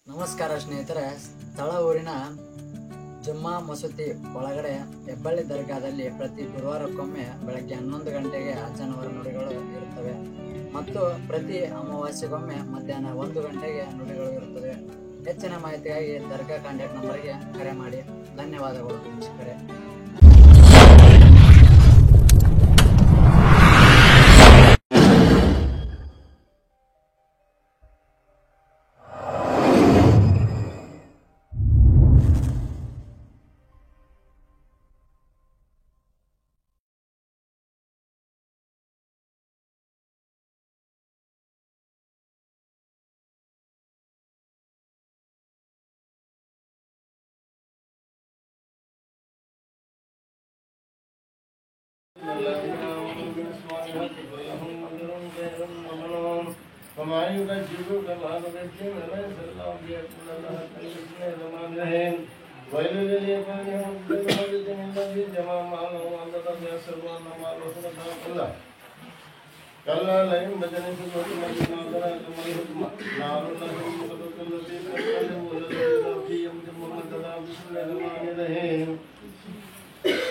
ನಮಸ್ಕಾರ ಸ್ನೇಹಿತರೆ, ಸ್ಥಳ ಊರಿನ ಜುಮ್ಮಾ ಮಸೂತಿ ಒಳಗಡೆ ಹೆಬ್ಬಳ್ಳಿ ದರ್ಗಾದಲ್ಲಿ ಪ್ರತಿ ಗುರುವಾರಕ್ಕೊಮ್ಮೆ ಬೆಳಗ್ಗೆ 11 ಗಂಟೆಗೆ ಅಜ್ಜನವರ ನುಡಿಗಳು ಇರುತ್ತವೆ ಮತ್ತು ಪ್ರತಿ ಅಮಾವಾಸ್ಯೆಗೊಮ್ಮೆ ಮಧ್ಯಾಹ್ನ 1 ಗಂಟೆಗೆ ನುಡಿಗಳು ಇರುತ್ತವೆ. ಹೆಚ್ಚಿನ ಮಾಹಿತಿಗಾಗಿ ದರ್ಗಾ ಕಾಂಟ್ಯಾಕ್ಟ್ ನಂಬರ್ಗೆ ಕರೆ ಮಾಡಿ. ಧನ್ಯವಾದಗಳು ವೀಕ್ಷಕರೇ. وما يكذبك بعد بالدين ليس الله بيكون لها بسم الله الرحمن الرحيم ويل لليقين والذي من الذي جمع ماله وعدده يحسب ان ماله سبحانه كلا لئن بجنت الحكمة ما أدراك ما الحكمة نار الله المقدسة التي تتكلم والتي في يوم محمد بسم الله الرحمن الرحيم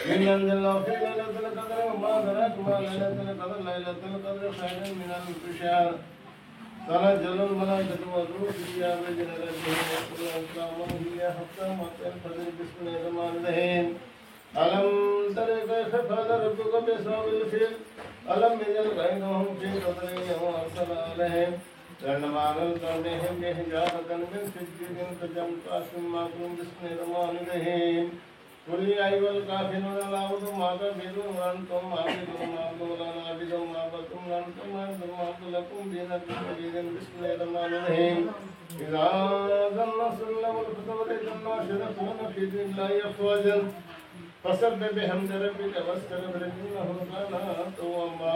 من أنزل الله في ليلة القدر وما أدراك ما ليلة القدر ليلة القدر خير من ألف شهر تنزل الملائكة والروح فيها بإذن ربهم ويقولون فيها حتى مطلع الفجر بسم الله الرحمن الرحيم ألم تر كيف فعل ربك بأصحاب الفيل ألم يجعل كيدهم في تضليل وأرسل عليهم رعدا ترميهم بحجارة من سجيل فجعلناهم معكم بسم الله الرحمن الرحيم قل يا أيها الكافرون لا أعبد ما تعبدون وأنتم عابدون ما أعبد ولا أنا عابد ما عبدتم وأنتم عابدون ما أعبد لكم دينكم ولي بسم الله الرحمن الرحيم إذا أذن النصر والفتح والناشرون في دين الله أفواجا فسبح بحمد ربك واستغفر إنه كان توابا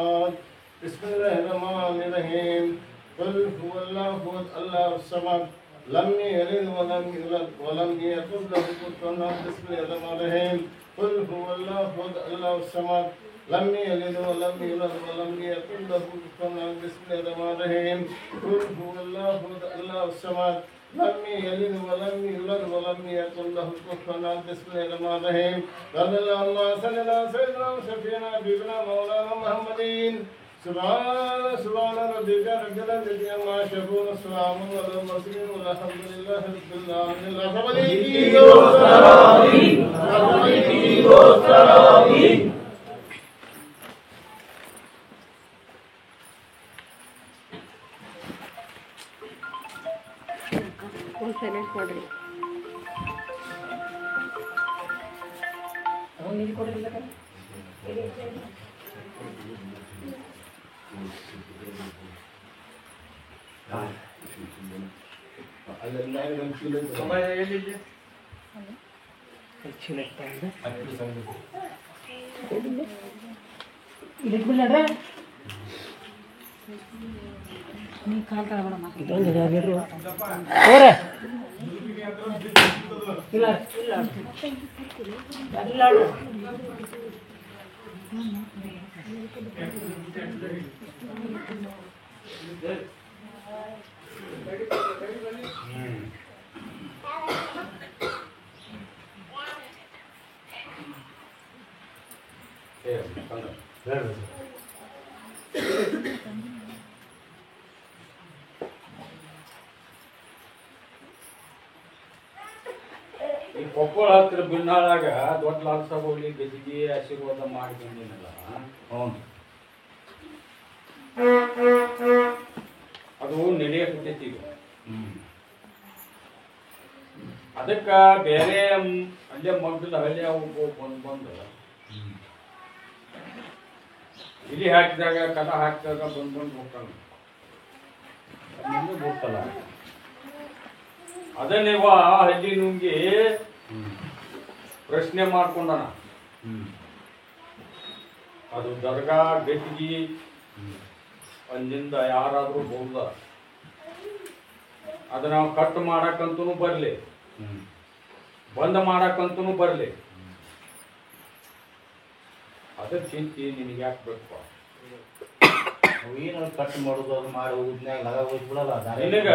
بسم الله الرحمن الرحيم قل هو الله الصمد لم يلد ولم يولد ولم يكن له كفوا أحد بسم الله الرحمن الرحيم قل هو الله الصمد لم يلد ولم يولد ولم يكن له كفوا أحد بسم الله الرحمن الرحيم قل هو الله الصمد لم يلد ولم يولد ولم يكن له كفوا أحد بسم الله الرحمن الرحيم صلى الله على سيدنا وشفيعنا حبيبنا مولانا محمد سبحان ربك رب العزة عما يصفون والسلام على المرسلين والحمد لله رب العالمين. ಈ ಕೊಪ್ಪಳ ಹತ್ರ ಬಿನ್ನಾಳಾಗ ದೊಡ್ಡ ಲಾಲ್ಸ ಹೋಗ್ಲಿ ಗಜಿಗೆ ಆಶೀರ್ವಾದ ಮಾಡಿ ಬಂದಿನಲ್ಲ, ಅದು ನಡೆಯಕತ್ತೈತಿ ಈಗ. ಅದಕ್ಕ ಬೇರೆ ಅಲ್ಲೇ ಮಗ್ಗಲ ಹಳ್ಳಿ ಅವು ಬಂದು ಇಲ್ಲಿ ಹಾಕಿದಾಗ ಕದ ಹಾಕಿದಾಗ ಬಂದು ಹೋಗ್ತಾನೆ, ಹೋಗ್ತಲ್ಲ. ಅದನ್ನೇವ ಹಳ್ಳಿ ನುಂಗಿ ಪ್ರಶ್ನೆ ಮಾಡ್ಕೊಂಡನ. ಅದು ದರ್ಗಾ ಗಟ್ಟಿಗೆ ಅಲ್ಲಿಂದ ಯಾರಾದ್ರೂ ಬಹುದ ಅದನ್ನ ಕಟ್ ಮಾಡಕ್ಕಂತೂ ಬರ್ಲಿ, ಬಂದ್ ಮಾಡಕ್ಕಂತೂ ಬರ್ಲಿ. ಅದಕ್ಕೆ ಚಿಂತೆ ನಿನಗೆ ಯಾಕೆ ಬೇಕು? ಏನು ಕಟ್ ಮಾಡೋದು ಅದು ಮಾಡಿ ಹೋಗಿದ್ನಾಗ ಲಗ ಹೋಗಿ ಬಿಡಲ್ಲ ನಿನಗ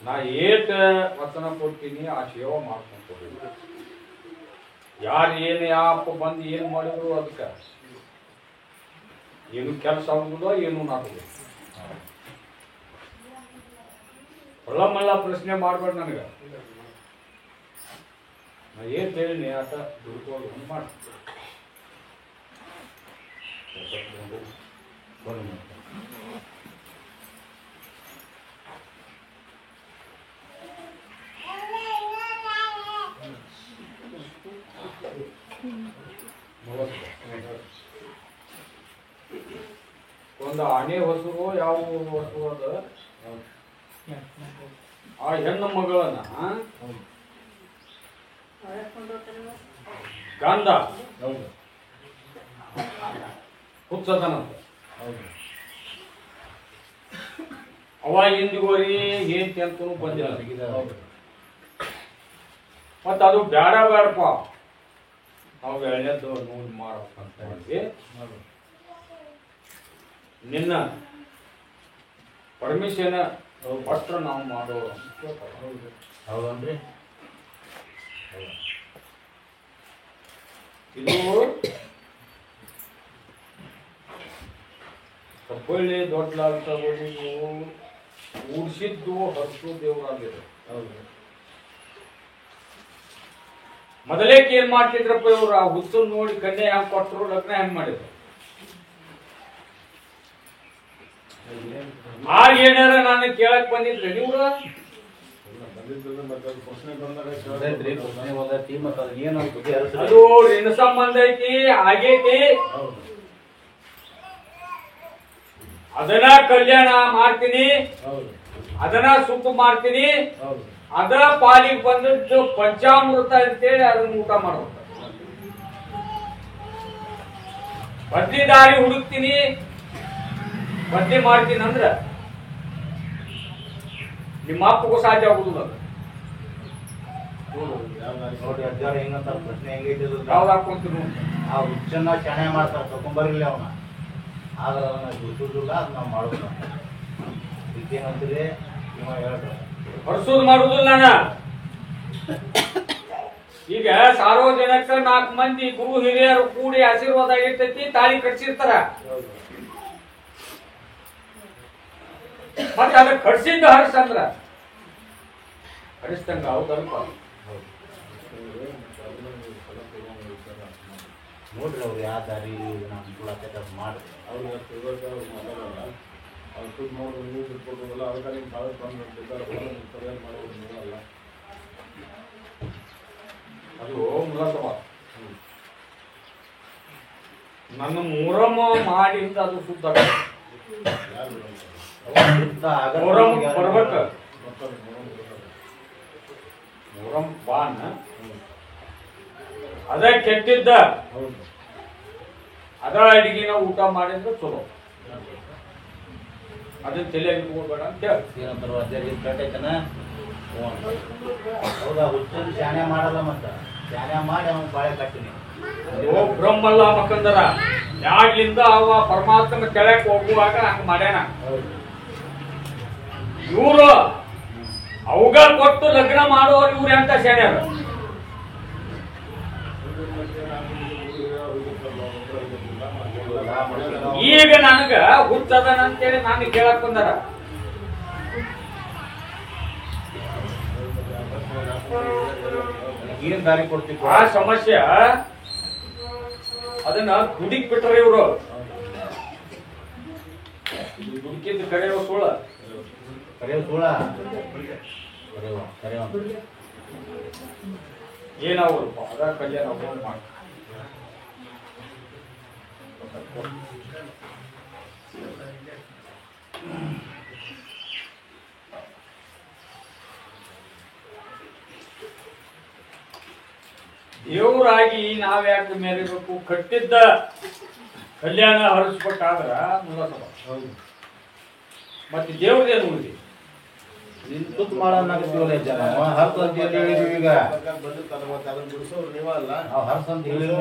ನಾ ಏಟ್ ವಚನ ಕೊಡ್ತೀನಿ ಆ ಸೇವೆ ಮಾಡ್ಕೊಂಡು ಹೋಗ್ಬೇಕು. ಯಾರು ಏನು ಯಾಪ ಬಂದು ಏನು ಮಾಡಿದ್ರು ಅದಕ್ಕೆ ಏನು ಕೆಲಸ ಆಗುದಿಲ್ಲ, ಏನು ನಾಗುದಿಲ್ಲ. ಹೊಳ್ಳಮಲ್ಲ ಪ್ರಶ್ನೆ ಮಾಡ್ಬೇಡ ನನಗೆ. ನಾ ಏನ್ ಹೇಳಿ ಆಟ ದುಡ್ಕೊಂಡು ಮಾಡಿ ಒಂದು ಆನೆ ಹೊಸರು ಯಾವ ಹೊಸರು ಅದ ಆ ಹೆಣ್ಣು ಮಗಳನ್ನ ಗಂಧ ಹುಚ್ಚದನಂತ. ಅವ ಇಂದಿಗೋರಿ ಏಂತಿ ಅಂತೂ ಬಂದಿಲ್ಲ. ಮತ್ತ ಅದು ಬೇಡ ಬೇಡಪ್ಪ ನಾವು ಎಳ್ಳೆದ್ದು ನೋಡಿ ಮಾಡ್ಬೇಕಂತ ಹೇಳಿ ನಿನ್ನ ಪರ್ಮಿಷನ್ ಪತ್ರ ನಾವು ಮಾಡೋ. ಹೌದನ್ರಿ? ಇದು ಕಬ್ಬಳ್ಳಿ ದೊಡ್ಡಲಾಲ್ ತಗೊಳ್ಳಿ ಉಡ್ಸಿದ್ದು ಹರ್ಸು ದೇವರಾಗಿದೆ. ಮೊದಲೇಕ್ ಏನ್ ಮಾಡ್ತಿದ್ರಪ್ಪ ಇವ್ರು? ಆ ಹುಚ್ಚು ನೋಡಿ ಕನ್ಯೆ ಹೆಂಗ್ ಕೊಟ್ಟರು, ಲಗ್ನ ಹೆಂಗ್ ಮಾಡಿದ್ರು. ಆಗ ಏನಾರ ನಾನು ಕೇಳಕ್ ಬಂದಿದ್ರೆ ಇವ್ರು ಅದು ಋಣ ಸಂಬಂಧ ಐತಿ, ಆಗೈತಿ, ಅದನ್ನ ಕಲ್ಯಾಣ ಮಾಡ್ತೀನಿ, ಅದನ್ನ ಸುಟ್ಟು ಮಾಡ್ತೀನಿ, ಅದರ ಪಾಲಿಗೆ ಬಂದದ್ದು ಪಂಚಾಮೃತ ಅಂತೇಳಿ ಅದನ್ನ ಊಟ ಮಾಡ್ಬೇಕು. ಬದ್ಲಿ ದಾರಿ ಹುಡುಕ್ತೀನಿ, ಬದ್ಲಿ ಮಾಡ್ತೀನಿ ಅಂದ್ರ ನಿಮ್ಮ ಅಪ್ಪಗೂ ಸಾಧ್ಯ ಆಗುದಿಲ್ಲ. ನೋಡಿ ಅಜ್ಜಾರ ಹೆಂಗಂತಾರ ಪ್ರಶ್ನೆ ಹೆಂಗೈತಿ? ಯಾವ್ದು ಹಾಕೊಂತೀನಿ ಆ ಹುಚ್ಚನ್ನ ಚೆನ್ನಾಗಿ ಮಾಡ್ತಾರ, ತಕೊಂಬರ್ಲಿ ಅವನ. ಆದ್ರೆ ಅದನ್ನ ಗುರುತಿಲ್ಲ, ಅದು ನಾವು ಮಾಡೋದು. ಇದಕ್ಕೇನಂತೀರಿ ಇವ ಹೇಳ್ರಿ? ಹೊರಸೋದು ಮಾಡುದಿಲ್ಲ ನಾನ. ಈಗ ಸಾರ್ವಜನಿಕ 4 ಮಂದಿ ಗುರು ಹಿರಿಯರು ಕೂಡಿ ಆಶೀರ್ವಾದ ಆಗಿರ್ತೈತಿ, ತಾಳಿ ಕಟ್ಸಿರ್ತಾರ. ಮತ್ತೆ ಅದ ಕಟ್ಸಿದ್ದ ಹರ್ಷ ಅಂದ್ರ ಹರಿಸ್ತಂಗ ಹೌದಲ್ಪ. ನೋಡ್ರಿ ಅವ್ರು ಯಾವ ದಾರಿ ನಮ್ಮ ಅನುಕೂಲ ಮಾಡ್ರಿ. ಅವ್ರಿಗೆ ತಿಳ್ಕೊಳ್ತಾರೆ ಮಾತಾಡಲ್ಲ. ಅವ್ರು ಸುದ್ದಿ ನೋಡಿದ್ರೆ ನೀವು ತಿಳ್ಕೊಳ್ಬೋದಲ್ಲ. ಅದಕ್ಕೆ ನಿಮ್ಮ ತಾವು ಬಂದು ಸರಿಯಾಗಿ ಮಾಡೋದಿಲ್ಲ. ಅದು ಮೂಲತಃ ನನ್ನ ಮೂರಮ್ಮ ಮಾಡಿಂದ ಅದು ಶುದ್ಧ ಮೂರಮ್ಮ ಬರ್ಬೇಕ. ಮೂರಮ್ಮ ಬಾನ್ ಅದ ಕೆಟ್ಟಿದ್ದ ಅದರ ಅಡಿಗೆನ ಊಟ ಮಾಡಿದ್ರೆ ಚಲೋ. ಅದನ್ನ ತಲೆಯಾಗಿ ಇಟ್ಕೊಳ್ಬೇಡ ಅಂತ ಹೇಳಿ ಏನಂತಾರ ಅಜ್ಜಾರಿ ಕಟ್ಟೈತನ. ಹೌದಾ? ಹುಚ್ಚನ್ ಶಾನೆ ಮಾಡಲ್ಲ, ಮತ್ತ ಶಾನೆ ಮಾಡಿ ಅವ್ನ ಬಾಳೆ ಕಟ್ಟಿನಿ. ಓ ಬ್ರಹ್ಮಲ್ಲ ಮಕ್ಕಂದರ ಯಾಡ್ಲಿಂದ ಅವ ಪರಮಾತ್ಮನ ಕೆಳಕ್ ಹೋಗುವಾಗ ಹಂಗ ಮಾಡ್ಯಾನ. ಇವ್ರು ಅವುಗ ಕೊಟ್ಟು ಲಗ್ನ ಮಾಡೋರು ಇವ್ರು ಎಂತ ಶಾಣ್ಯಾರ. ಈಗ ನನಗ ಹುಚ್ಚದನ ಅಂತೇಳಿ ನಾನು ಕೇಳಕ್ ಬಂದಾರ. ಏನ್ ದಾರಿ ಕೊಡ್ತಿದ್ರು? ಆ ಸಮಸ್ಯೆ ಅದನ್ನ ದುಡಿಕ್ ಬಿಟ್ರ ಇವ್ರು. ದುಡುಕಿದ್ದ ಕಡೆಯವ ಸುಳ್ಳ ಕರೆಯೋ ಸುಳ ಕರೆಯೋ ಏನವ್ರು ಅದ ಕಲ್ಯಾಣ ಮಾಡಿ ದೇವರಾಗಿ ನಾವ್ಯಾಕೆ ಮೇರಿಬೇಕು? ಕಟ್ಟಿದ್ದ ಕಲ್ಯಾಣ ಹರಿಸ್ಬೇಕಾದ್ರ ಮೂಲಸಭ ಮತ್ತೆ ದೇವ್ರದೇನು ಉಳಿದಿ? ನಿನ್ ತುತ್ ಮಾಡೋನಾಗ್ತೀವಲ್ಲ ಜನ ಹರ್ಸ್ ಅಂತ ಹೇಳಿದ್ವಿ. ಈಗ ಅದನ್ನ ಬಿಡಿಸೋರು ನೀವ ಅಲ್ಲ. ನಾವು ಹರ್ಸ್ ಅಂತ ಹೇಳಿದ್ವಿ.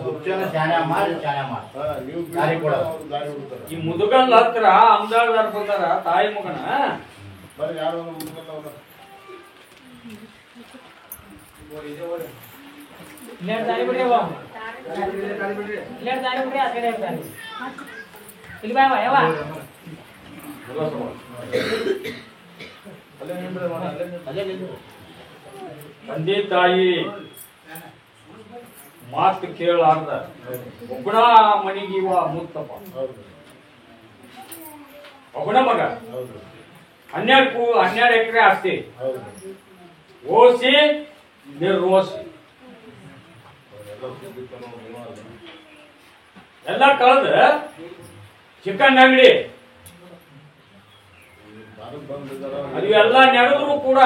ಹುಚ್ಚನ ಶಾನೆ ಮಾಡಿ ನೀವು ದಾರಿ ಕೊಡೋದು. ದಾರಿ ಹುಡುಕ್ತಾರೆ. ಈ ಮುದುಗಲ್ ಹತ್ರ ಅಮ್ದಾಳ್ದಾರ್ ಬಂದಾರ ತಾಯಿ ಮಗನ ಬರ್ರಿ ಯಾರು ಒಂದು ಮುಟ್ಕೊಂಡವ್ರ ಲೇಟ್ ದಾರಿ ಬಿಡ್ರಿ ಅವ ಲೇಟ್ ದಾರಿ ಬಿಡ್ರಿ ಆ ಕಡೆ ಇರ್ತಾರೆ ಇಲ್ಲಿ ಬಾ ಯಾವ ತಂದೆ ತಾಯಿ ಮಾತು ಕೇಳಾರ್ದ ಒಬ್ಬನ ಮನಿಗೆ ಇವ ಮುತ್ತಪ್ಪ ಒಬ್ಬನ ಮಗ 12 ಎಕರೆ ಆಸ್ತಿ ಓಸಿ ನಿರ್ರೋಸಿ ಎಲ್ಲ ಕಳೆದ ಚಿಕನ್ ಅಂಗಡಿ ಅದು ಎಲ್ಲ ನಡೆದ್ರು ಕೂಡ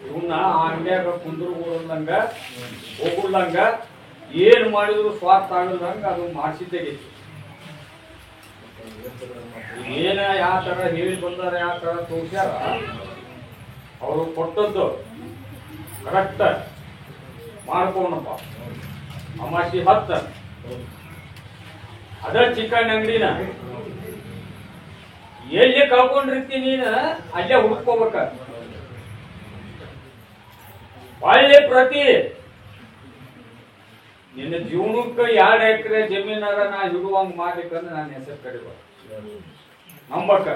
ಇವನ್ನ ಆ ಅಂಗಡಿಯಾಗ ಕುಂದ್ರದಂಗ ಹೋಗುದಂಗ ಏನ್ ಮಾಡಿದ್ರು ಸ್ವಾರ್ಥ ಆಗದಂಗ ಅದು ಮಾಡಿಸಿದ್ದೇಗಿತ್ತು. ಏನ ಯಾವ ತರ ಹೇಳಿ ಬಂದಾರ ಯಾವ ತರ ತೋರ್ಸ್ಯಾರ ಅವರು ಕೊಟ್ಟದ್ದು ಕರೆಕ್ಟ್ ಮಾಡ್ಕೊಂಡಪ್ಪ. ಅಮಾಸಿ 10 ಅದ ಚಿಕನ್ ಅಂಗಡಿನ ಎಲ್ಲಿ ಕಳ್ಕೊಂಡಿರ್ತಿ ನೀನ ಅಲ್ಲೇ ಹುಡ್ಕೋಬೇಕ. ಒಳ್ಳೆ ಪ್ರತಿ ನಿನ್ನ ಜೀವನಕ್ಕೆ 2 ಎಕರೆ ಜಮೀನಾರ ನಾ ಹಿಡುವಂಗ ಮಾಡ್ಲಿಕ್ಕಂದ್ರೆ ನಾನು ಹೆಸರು ಕಡಿಬೇಕು, ನಂಬಕ್ಕ,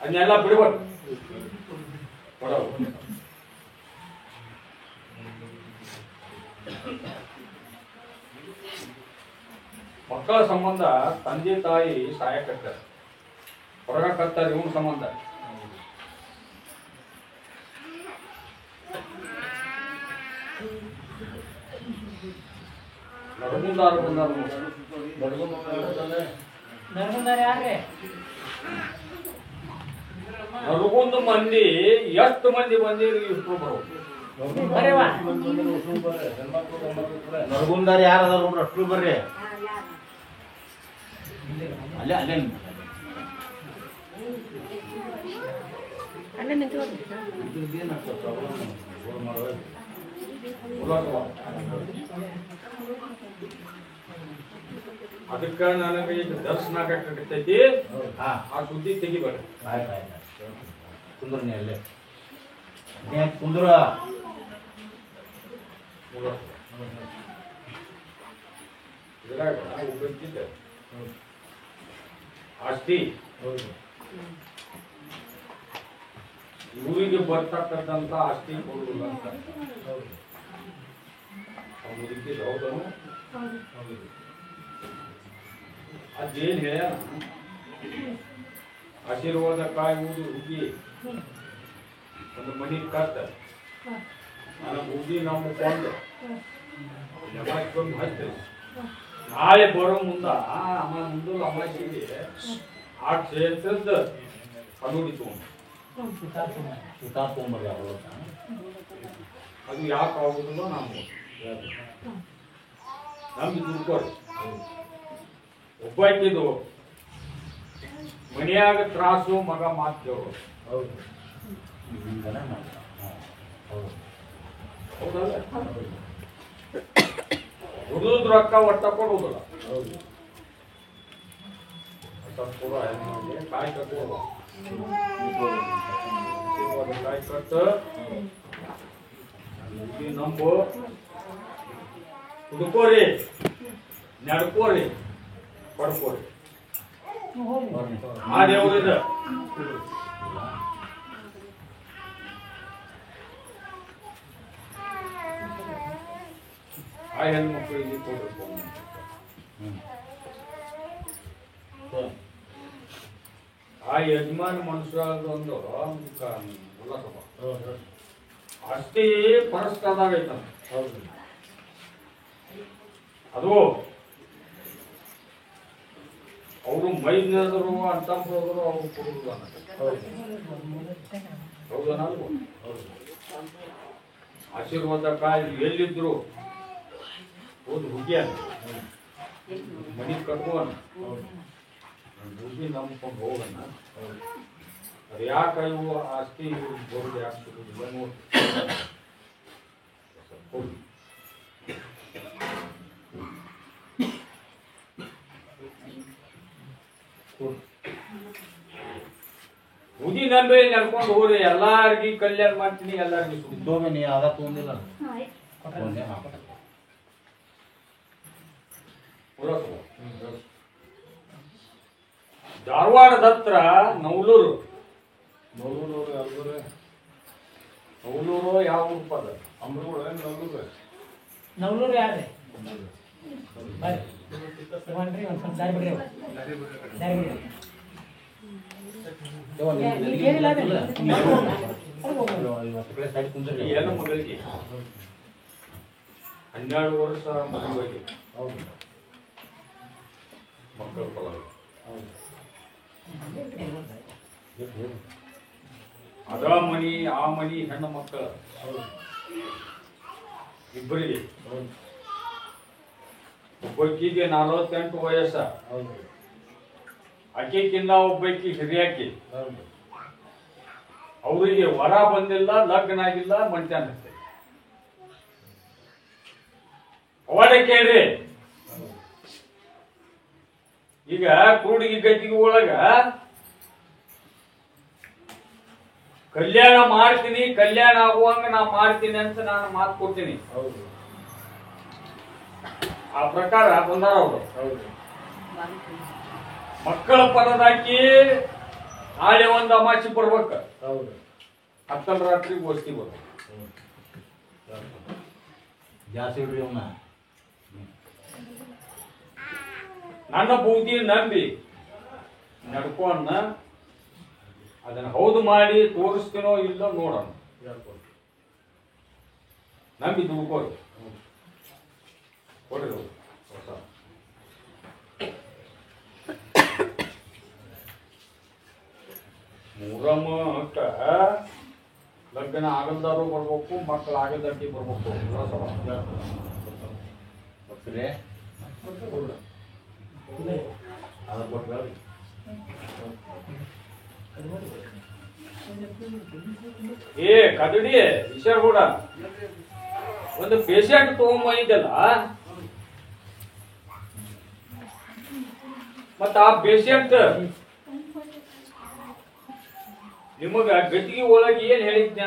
ಅದನ್ನೆಲ್ಲ ಬಿಡ್ಬೇಕು. ಮಕ್ಕಳ ಸಂಬಂಧ ತಂದೆ ತಾಯಿ ಸಾಯಕತ್ತಾರ, ಹೊರಗಕತ್ತಾರ ಇವನ ಸಂಬಂಧ. ನರಗುಂದಾರ ಬಂದಾರ, ನರ್ಮದಾರ ಯಾರ್ರಿ ನರಗುಂದ ಮಂದಿ ಎಷ್ಟು ಮಂದಿ ಬಂದಿರಿ ಇಷ್ಟು ಬರೋದು. ಬರೇವಾ ನರಗುಂದಾರ ಯಾರು ಅದಾರ ನೋಡ್ರಿ ಅಷ್ಟು ಬರ್ರಿ. ಅಲ್ಲೇ ಅಲ್ಲೇ ಅಲ್ಲೇ ನಿಂತು ಅದಕ್ಕ ನನಗೆ ಈಗ ದರ್ಶನ ಆಗತೈತಿ, ಆ ಸುದ್ದಿ ತೆಗಿಬೇಡ. ಆಯ್ತು ಆಯ್ತು ಕುಂದ್ರ ನೀ ಅಲ್ಲೇ ಕುಂದ್ರ. ಇದ್ರಾಗ ಒಬ್ಬಕ್ಕಿದ್ದ ಆಸ್ತಿ ಊರಿಗೆ ಬರ್ತಕ್ಕಂಥ ಆಸ್ತಿ ಕೊಡುವುದಿಲ್ಲ ಅಂತ ಮುದುಕಿದ. ಹೌದನು? ಅದೇನ್ ಹೇಳ್ಯಾರ, ಆಶೀರ್ವಾದ ಕಾಯಿ ಊದಿ ಹುಗ್ಗಿ ಒಂದು ಮನಿ ಕಟ್ಟ ನನಗೆ ಹುಗ್ಗಿ ನಮ್ಮ ಕೊಂಡು ಹಚ್ತೇವೆ. ನಾಳೆ ಬರೋ ಮುಂದ ಮುಂದಲ್ಲ ಅಮಾಸಿಗೆ ಆ ಕ್ಷೇತ್ರದ ಕಲ್ಲೂಡಿ ತಗೊಂಡು ಸುತ್ತಾಕೊಂಬರ್ರಿ ಅದು ಯಾಕೆ ಆಗುದಿಲ್ಲ ನಮ್ಗೆ ನಮ್ಗೆ ದುಡ್ಕೋರಿ. ಒಬ್ಬಾಕಿದು ಮನೆಯಾಗ ತ್ರಾಸು, ಮಗ ಮಾತು ಕೇಳೋರು. ಹೌದಲ್ಲ? ದುಡಿದ ರೊಕ್ಕ ಒಟ್ಟ ಕೊಡುವುದಿಲ್ಲ. ಕಾಯಿ ಕಟ್ಟುವ ಕಾಯಿ ಕಟ್ಟು ನಂಬು, ಹುಡುಕೋರಿ, ನಡ್ಕೋರಿ, ಪಡ್ಕೋರಿ. ಆ ದೇವ್ರಿದ ಆ ಹೆಣ್ಮಕ್ಳಿಗೆ ಕೊಡ್ಬೇಕು. ಆ ಯಜಮಾನ ಮನುಷ್ಯರೊಂದು ಅಷ್ಟೇ ಪರಸ್ಪರದಾಗ ಐತಂತ. ಅದು ಅವರು ಮೈದ್ನರು ಅಂತಂಬರು ಅವ್ರು ಕೊಡುವುದಿಲ್ಲ. ಹೌದನಲ್ವ? ಆಶೀರ್ವಾದ ಕಾಯಿ ಎಲ್ಲಿದ್ರು ಹೋದ್ ಹುಗ್ಗಿ ಮನಿ ಕಟ್ಕೋಣ, ಹುಗ್ಗಿ ನಂಬ್ಕೊಂಡು ಹೋಗೋಣ. ಅದು ಯಾಕೆ ಇವು ಆಸ್ತಿ ಬರೋದು ಯಾಕೆ ಸಿಗುದಿಲ್ಲ ನೋಡಿ. ಹೋಗಿ ಬುದ್ಧಿ ನಂಬಿ ನಡ್ಕೊಂಡು ಹೋಗ್ರಿ, ಎಲ್ಲಾರ್ಗಿ ಕಲ್ಯಾಣ ಮಾಡ್ತೀನಿ, ಎಲ್ಲಾರ್ಗಿ ಇದ್ದೋಮೆ ನೀ ಅದ ತೊಗೊಂಡಿಲ್ಲ ತೊಗೊಂಡೆ ಧಾರವಾಡದ ಹತ್ರ ನವಲೂರು ಯಾವ ಊರು ಅದ? ನವಲೂರು ಯಾರ್ರಿ? ಬರ್ರಿ ತಗೊಂಡ್ರಿ, ಒಂದ್ ಸ್ವಲ್ಪ ದಾರಿ ಬಿಡ್ರಿ, ದಾರಿ ಬಿಡ್ರಿ. ಏನಿಲ್ಲ ಅದೇ. ಈ ಹೆಣ್ಣು ಮಗಳಿಗೆ 12 ವರ್ಷ ಮದುವೆ ಮಕ್ಕಳ ಫಲ ಅದ ಮನಿ ಆ ಮನಿ ಹೆಣ್ಣು ಮಕ್ಕಳ ಇಬ್ಬರಿಗೆ. ಒಬ್ಬಕ್ಕಿಗೆ 48 ವಯಸ್ಸ, ಆಕೆಕಿನ್ನ ಒಬ್ಬಾಕಿ ಹಿರಿಯಾಕಿ. ಅವರಿಗೆ ವರ ಬಂದಿಲ್ಲ, ಲಗ್ನ ಆಗಿಲ್ಲ, ಮಂಟ್ಯಾನ ಅವಾಡ ಕೇಳ್ರಿ. ಈಗ ಕೂಡಿಗೆ ಗದ್ದಿಗೆ ಒಳಗ ಕಲ್ಯಾಣ ಮಾಡ್ತೀನಿ, ಕಲ್ಯಾಣ ಆಗುವಂಗ ನಾ ಮಾಡ್ತೀನಿ ಅಂತ ನಾನು ಮಾತು ಕೊಡ್ತೀನಿ. ಆ ಪ್ರಕಾರ ಬಂದಾರ ಅವರು. ಮಕ್ಕಳ ಪರದಾಕಿ ನಾಳೆ ಒಂದು ಅಮಾಸಿ ಬರ್ಬೇಕ, 10 ರಾತ್ರಿಗೆ ಗೋಷ್ಠಿ ಬರ್ಬೇಕು. ಜಾಸ್ತಿ ಬಿಡ್ರಿ ಅವನ್ನ. ನನ್ನ ಬುದ್ಧಿ ನಂಬಿ ನಡ್ಕೊಂಡ ಅದನ್ನ ಹೌದು ಮಾಡಿ ತೋರಿಸ್ತೀನೋ ಇಲ್ಲೋ ನೋಡೋಣ. ನಂಬಿ ದುಡ್ಕೋರಿ ಕೊಡ್ರಿ ಹೊಸ. ಮೂರಮ್ಮಕ್ಕ ಲಗ್ನ ಆಗಲ್ದಾರು ಬರ್ಬೇಕು, ಮಕ್ಕಳು ಆಗಲ್ದಟ್ಟಿ ಬರ್ಬೇಕು. ಬರ್ತೀರಿ ಅದ ಕೊಟ್ರಿ. ಏ ಕದಡಿ ವಿಷಯ ಕೂಡ ಒಂದು ಪೇಷಂಟ್ ತಗೊಂಬಂದಿದ್ದಲ್ಲ, ಮತ್ತ ಆ ಪೇಷಂಟ್ ನಿಮಗ ಗತಿಗೆ ಒಳಗೆ ಏನ್ ಹೇಳಿದ್ನ?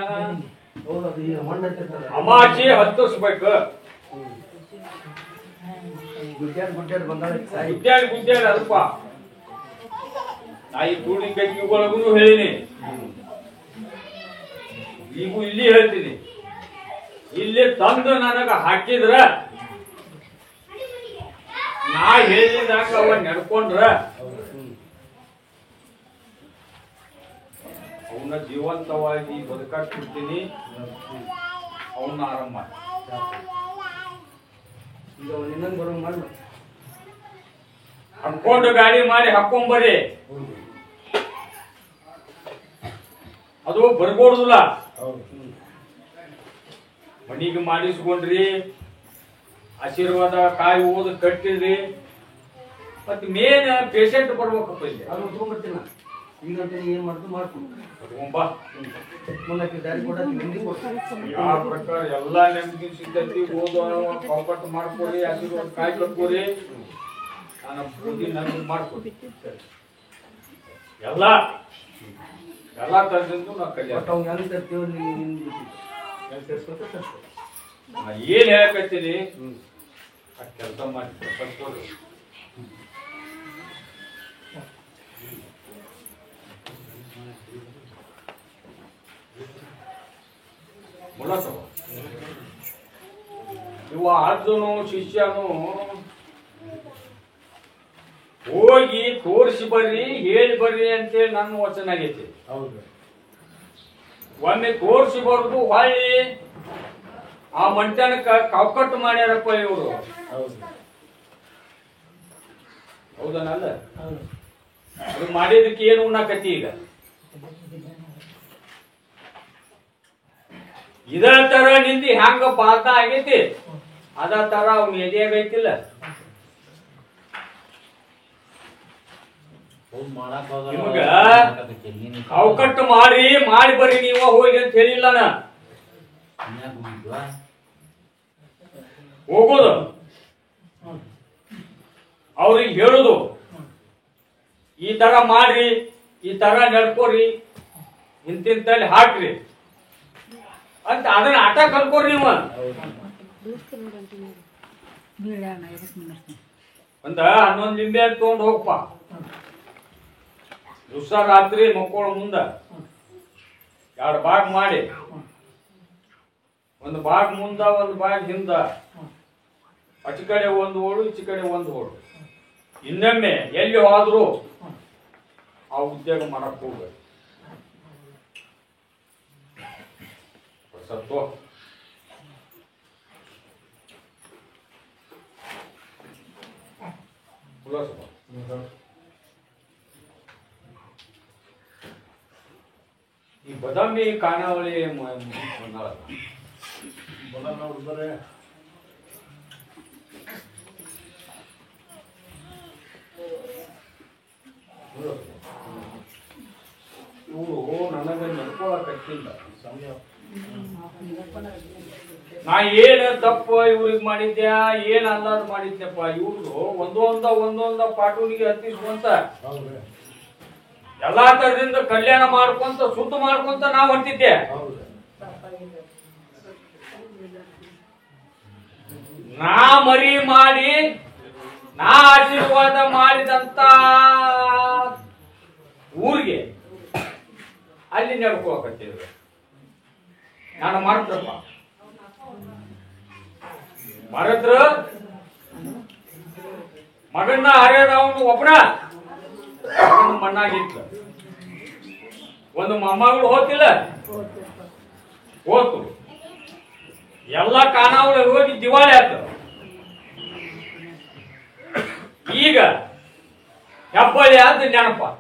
ಅಮಾಚಿ ಹತ್ತಿಸ್ಬೇಕು, ಗುಡ್ಡ್ಯಾಡ್ ಅಲ್ಪ. ನಾ ಈ ಕೂಡಿ ಗತಿಗೆ ಒಳಗೂ ಹೇಳಿನಿ, ಈಗೂ ಇಲ್ಲಿ ಹೇಳ್ತೀನಿ. ಇಲ್ಲಿ ತಂದು ನನಗ ಹಾಕಿದ್ರ ನಾ ಹೇಳಿದಾಗ ಅವ ನಡ್ಕೊಂಡ್ರ ಅವನ್ನ ಜೀವಂತವಾಗಿ ಬದುಕಾಕ್ಬಿಡ್ತೀನಿ, ಅವನ್ನ ಆರಾಮ ಮಾಡಿ. ಹಾಕೊಂಡು ಗಾಡಿ ಮಾಡಿ ಹಾಕೊಂಬರ್ರಿ, ಅದು ಬರ್ಬೋಡುದಿಲ್ಲ. ಮನಿಗೆ ಮಾಡಿಸ್ಕೊಂಡ್ರಿ, ಆಶೀರ್ವಾದ ಕಾಯಿ ಓದ್ ಕಟ್ಟಿದ್ರಿ, ಮತ್ ಮೇನ್ ಪೇಷಂಟ್ ಬರ್ಬೇಕಪ್ಪ ಇಲ್ಲಿ. ಯಾವ ಪ್ರಕಾರ ಎಲ್ಲಾ ನೆಮ್ಮದಿ ಸಿದ್ಧತೆ ಓದೋ ಕಂಫರ್ಟ್ ಮಾಡ್ಕೊಡಿ, ಆಶೀರ್ವಾದ ಕಾಯಿ ಕಟ್ಕೊಡಿ, ನಾನು ಬುದ್ಧಿ ನಂಗೆ ಮಾಡ್ಕೊಡಿ. ಎಲ್ಲಾ ತರದಿಂದ ನಾವು ಕಲ್ಯಾಣ ಏನ್ ಹೇಳಕತ್ತೀನಿ ಆ ಕೆಲಸ ಮಾಡಿ ಕಟ್ಕೊಡ್ರಿ. ಇವ ಅರ್ಜುನು ಶಿಷ್ಯನು ಹೋಗಿ ತೋರಿಸಿ ಬರ್ರಿ, ಹೇಳಿ ಬರ್ರಿ ಅಂತೇಳಿ ನನ್ನ ವಚನ ಆಗೈತಿ. ಒಮ್ಮೆ ತೋರಿಸಿ ಬರುದು, ಹೊಳ್ಳಿ ಆ ಮಂಟನಕ್ಕ ಕೌಕಟ್ಟು ಮಾಡ್ಯಾರಪ್ಪ ಇವರು. ಹೌದನಲ್ಲ? ಅದು ಮಾಡಿದಕ್ಕೆ ಏನು ಉಣ್ಣಾಕತಿ ಈಗ? ಇದ ತರ ನಿಂದಿ ಹ್ಯಾಂಗ ಬಾತ ಆಗೈತಿ, ಅದ ತರ ಅವ್ನ ಎದೆಯಾಗೈತಿಲ್ಲ. ನಿಮಗ ಅವಕಟ್ಟು ಮಾಡಿ ಬರ್ರಿ ನೀವ ಹೋಗಿ ಅಂತ ಹೇಳಿಲ್ಲ. ಹೋಗೋದು ಅವ್ರಿಗೆ ಹೇಳುದು, ಈ ತರ ಮಾಡ್ರಿ, ಈ ತರ ನಡ್ಕೋರಿ, ಇಂತಿಂತಲ್ಲಿ ಹಾಕ್ರಿ ಅಂತ ಅದನ್ನ ಆಟ ಕಲ್ಕೋರಿ ನೀವು. ಅಂತ 11 ಲಿಂಬೆ ತಗೊಂಡು ಹೋಗಪ್ಪ. ದಿವಸ ರಾತ್ರಿ ಮಕ್ಕಳ ಮುಂದ 2 ಭಾಗ ಮಾಡಿ, ಒಂದು ಭಾಗ ಮುಂದ ಒಂದು ಭಾಗ ಹಿಂದ, ಆಚೆ ಕಡೆ ಒಂದು ಓಡು ಈಚೆ ಕಡೆ ಒಂದು ಓಡು. ಇನ್ನೊಮ್ಮೆ ಎಲ್ಲಿ ಹೋದ್ರು ಆ ಉದ್ಯೋಗ ಮಾಡಕ್ ಹೋಗ್ಬೇಕು. ಸತ್ವ ಈ ಬದಾಮಿ ಖಾನಾವಳಿ ಹುಡುಗರೇ ಇವರು ನನಗೆ ನಡ್ಕೊಳಕ್ಕಿಲ್ಲ. ಸಮಯ ನಾ ಏನ್ ತಪ್ಪು ಇವ್ರಿಗೆ ಮಾಡಿದ್ದೆ, ಏನ್ ಅಲ್ಲಾದ್ ಮಾಡಿದ್ನಪ್ಪ. ಇವ್ರು ಒಂದೊಂದ ಪಾಟೂನಿಗೆ ಹತ್ತಿಸುವಂತ ಹೌದ್ರಿ ಎಲ್ಲಾ ತರದಿಂದ ಕಲ್ಯಾಣ ಮಾಡ್ಕೊಂತ ಶುದ್ಧ ಮಾಡ್ಕೊಂತ ನಾವ್ ಹೊಂಟಿದ್ದೆ. ಹೌದ್ರಿ ನಾ ಮರಿ ಮಾಡಿ ನಾ ಆಶೀರ್ವಾದ ಮಾಡಿದಂತ ಊರಿಗೆ ಅಲ್ಲಿ ನಡ್ಕೋಕತ್ತಿದ್ರು. ನಾನು ಮಾಡ್ತಪ್ಪ ಮರದ್ರ ಮಗನ್ನ ಹರಿಯದವನು ಒಬ್ಬನ ಮಣ್ಣಾಗಿತ್ತು. ಒಂದು ಮೊಮ್ಮಗಳು ಹೋತಿಲ್ಲ, ಹೋತು. ಎಲ್ಲ ಖಾನಾವಳಿ ಹೋಗಿ ದಿವಾಳಿ ಆಯ್ತು. ಈಗ ಹೆಬ್ಬಳ್ಳಿ ಆದ ನೆನಪಾತ.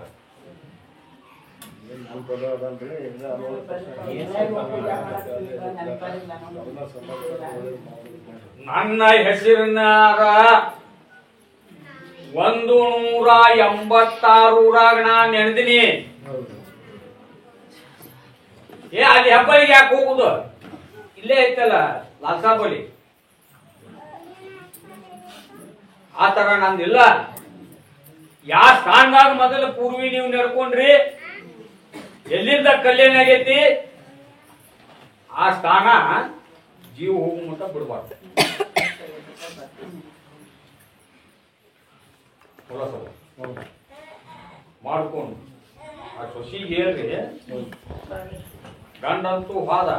ನನ್ನ ಹೆಸರಿನಾರ 186 ಊರಾಗ ನಾ ನೆನೆದಿನಿ. ಅಲ್ಲಿ ಹೆಬ್ಬಳ್ಳಿಗೆ ಯಾಕೆ ಹೋಗುದು? ಇಲ್ಲೇ ಐತಲ್ಲ ಲಾಲ್ಸಾಬಲಿ. ಆ ತರ ನಂದಿಲ್ಲ. ಯಾವ ಸ್ಥಾನದಾಗ ಮೊದಲು ಪೂರ್ವಿ ನೀವು ನಡ್ಕೊಂಡ್ರಿ, ಎಲ್ಲಿಂದ ಕಲ್ಯಾಣ ಆಗೈತಿ ಆ ಸ್ಥಾನ ಜೀವ ಹೋಗು ಮಟ್ಟ ಬಿಡಬಾರ್ದು. ಮಾಡ್ಕೊಂಡು ಆ ಸೊಸಿಗೆ ಹೇಳ್ರಿ, ಗಂಡಂತೂ ಹಾದ.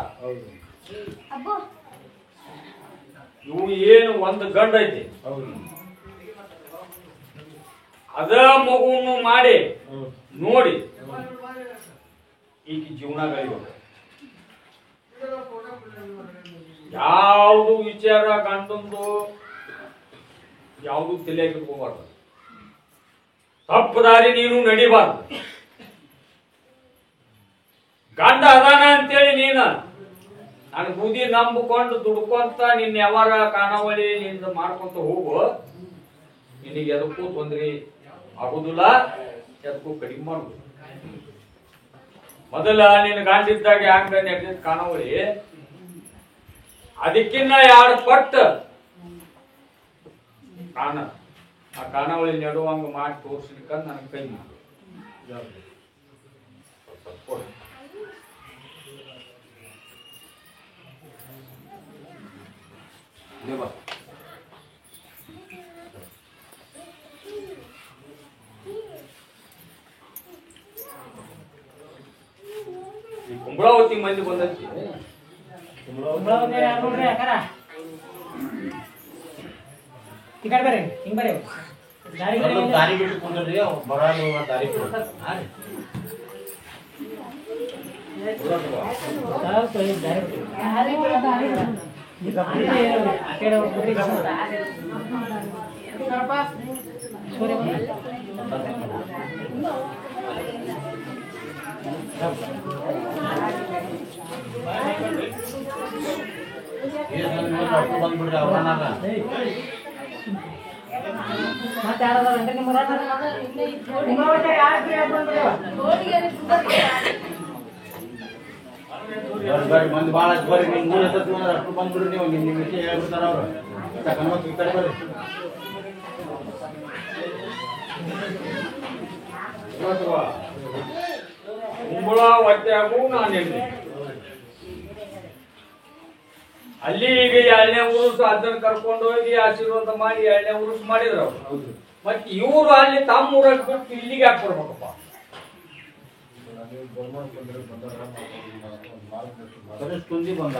ಇವು ಏನು ಒಂದು ಗಂಡ ಐತಿ, ಅದ ಮಗುವನ್ನು ಮಾಡಿ ನೋಡಿ ಈಗ ಜೀವನ ಕಳಿಬೇಕು. ಯಾವುದು ವಿಚಾರ ಗಂಡಂದು ಯಾವುದು ತಲೆಯಾಗಿ ಹೋಗಬಾರ್ದು. ತಪ್ಪು ದಾರಿ ನೀನು ನಡಿಬಾರ್ದು. ಗಂಡ ಅದಾನ ಅಂತೇಳಿ ನೀನು ನಾನು ಬುದ್ಧಿ ನಂಬಿಕೊಂಡು ದುಡ್ಕೊಂತ ನಿನ್ನ ಯಾವಾರ ಖಾನಾವಳಿ ನಿಂದ ಮಾಡ್ಕೊಂತ ಹೋಗು. ನಿನಗೆ ಎದಕ್ಕೂ ತೊಂದರೆ ಆಗುದಿಲ್ಲ, ಎದಕ್ಕೂ ಕಡಿಮೆ ಮಾಡುದು. ಮೊದಲ ನಿನ್ನ ಗಂಡಿದ್ದಾಗ ಹ್ಯಾಂಗ ನಡೆದಿದ್ದ ಖಾನಾವಳಿ, ಅದಕ್ಕಿನ್ನ 2 ಪಟ್ಟು ಕಾಣ ಆ ಖಾನಾವಳಿ ನೆಡುವಂಗ ಮಾಡಿ ತೋರ್ಸ್ಲಿಕ್ಕ ನನಗೆ ಕೈ ಮಾಡು. ಈ ಕುಂಬಳಾವತಿ ಮಂದಿ ಬಂದೈತಿ. ನೋಡ್ರಿ ಅಕ್ಕಾರ ಈ ಕಡೆ ಬರ್ರಿ, ಹಿಂಗ್ ಬರ್ರಿ. ದಾರಿ ಬಿಟ್ಟು ಕುಂದ್ರಿ, ಬರೋದು ದಾರಿ ಬಿಡು. ಬಂದ್ಬಿಡ್ರಿ ಅವ್ರನ್ನಾಗ ಮಂದಿ ಭಾಳ ಬರ್ರಿ. ನಿಮ್ 3 ಹೆಸರು ಅಷ್ಟು ಬಂದ್ಬಿಡ್ರಿ. ನೀವು ನಿಮ್ ವಿಷಯ ಹೇಳ್ಬಿಡ್ತಾರ ಅವ್ರು. ಈ ಕಡೆ ಬರ್ರಿ. ಹುಳ ಹೊಟ್ಟೆಯಾಗು ನಾನು ಎಣ್ಣೆ ಅಲ್ಲಿ ಈಗ 2ನೇ ಉರುಸು ಅದನ್ನ ಕರ್ಕೊಂಡು ಹೋಗಿ ಆಶೀರ್ವಾದ ಮಾಡಿ 2ನೇ ಉರುಸು ಮಾಡಿದ್ರು ಅವ್ರು. ಮತ್ತೆ ಇವ್ರು ಅಲ್ಲಿ ತಮ್ಮ ಊರಾಗ ಬಿಟ್ಟು ಇಲ್ಲಿಗೆ ಯಾಕೆ ಬರ್ಬೇಕಪ್ಪ?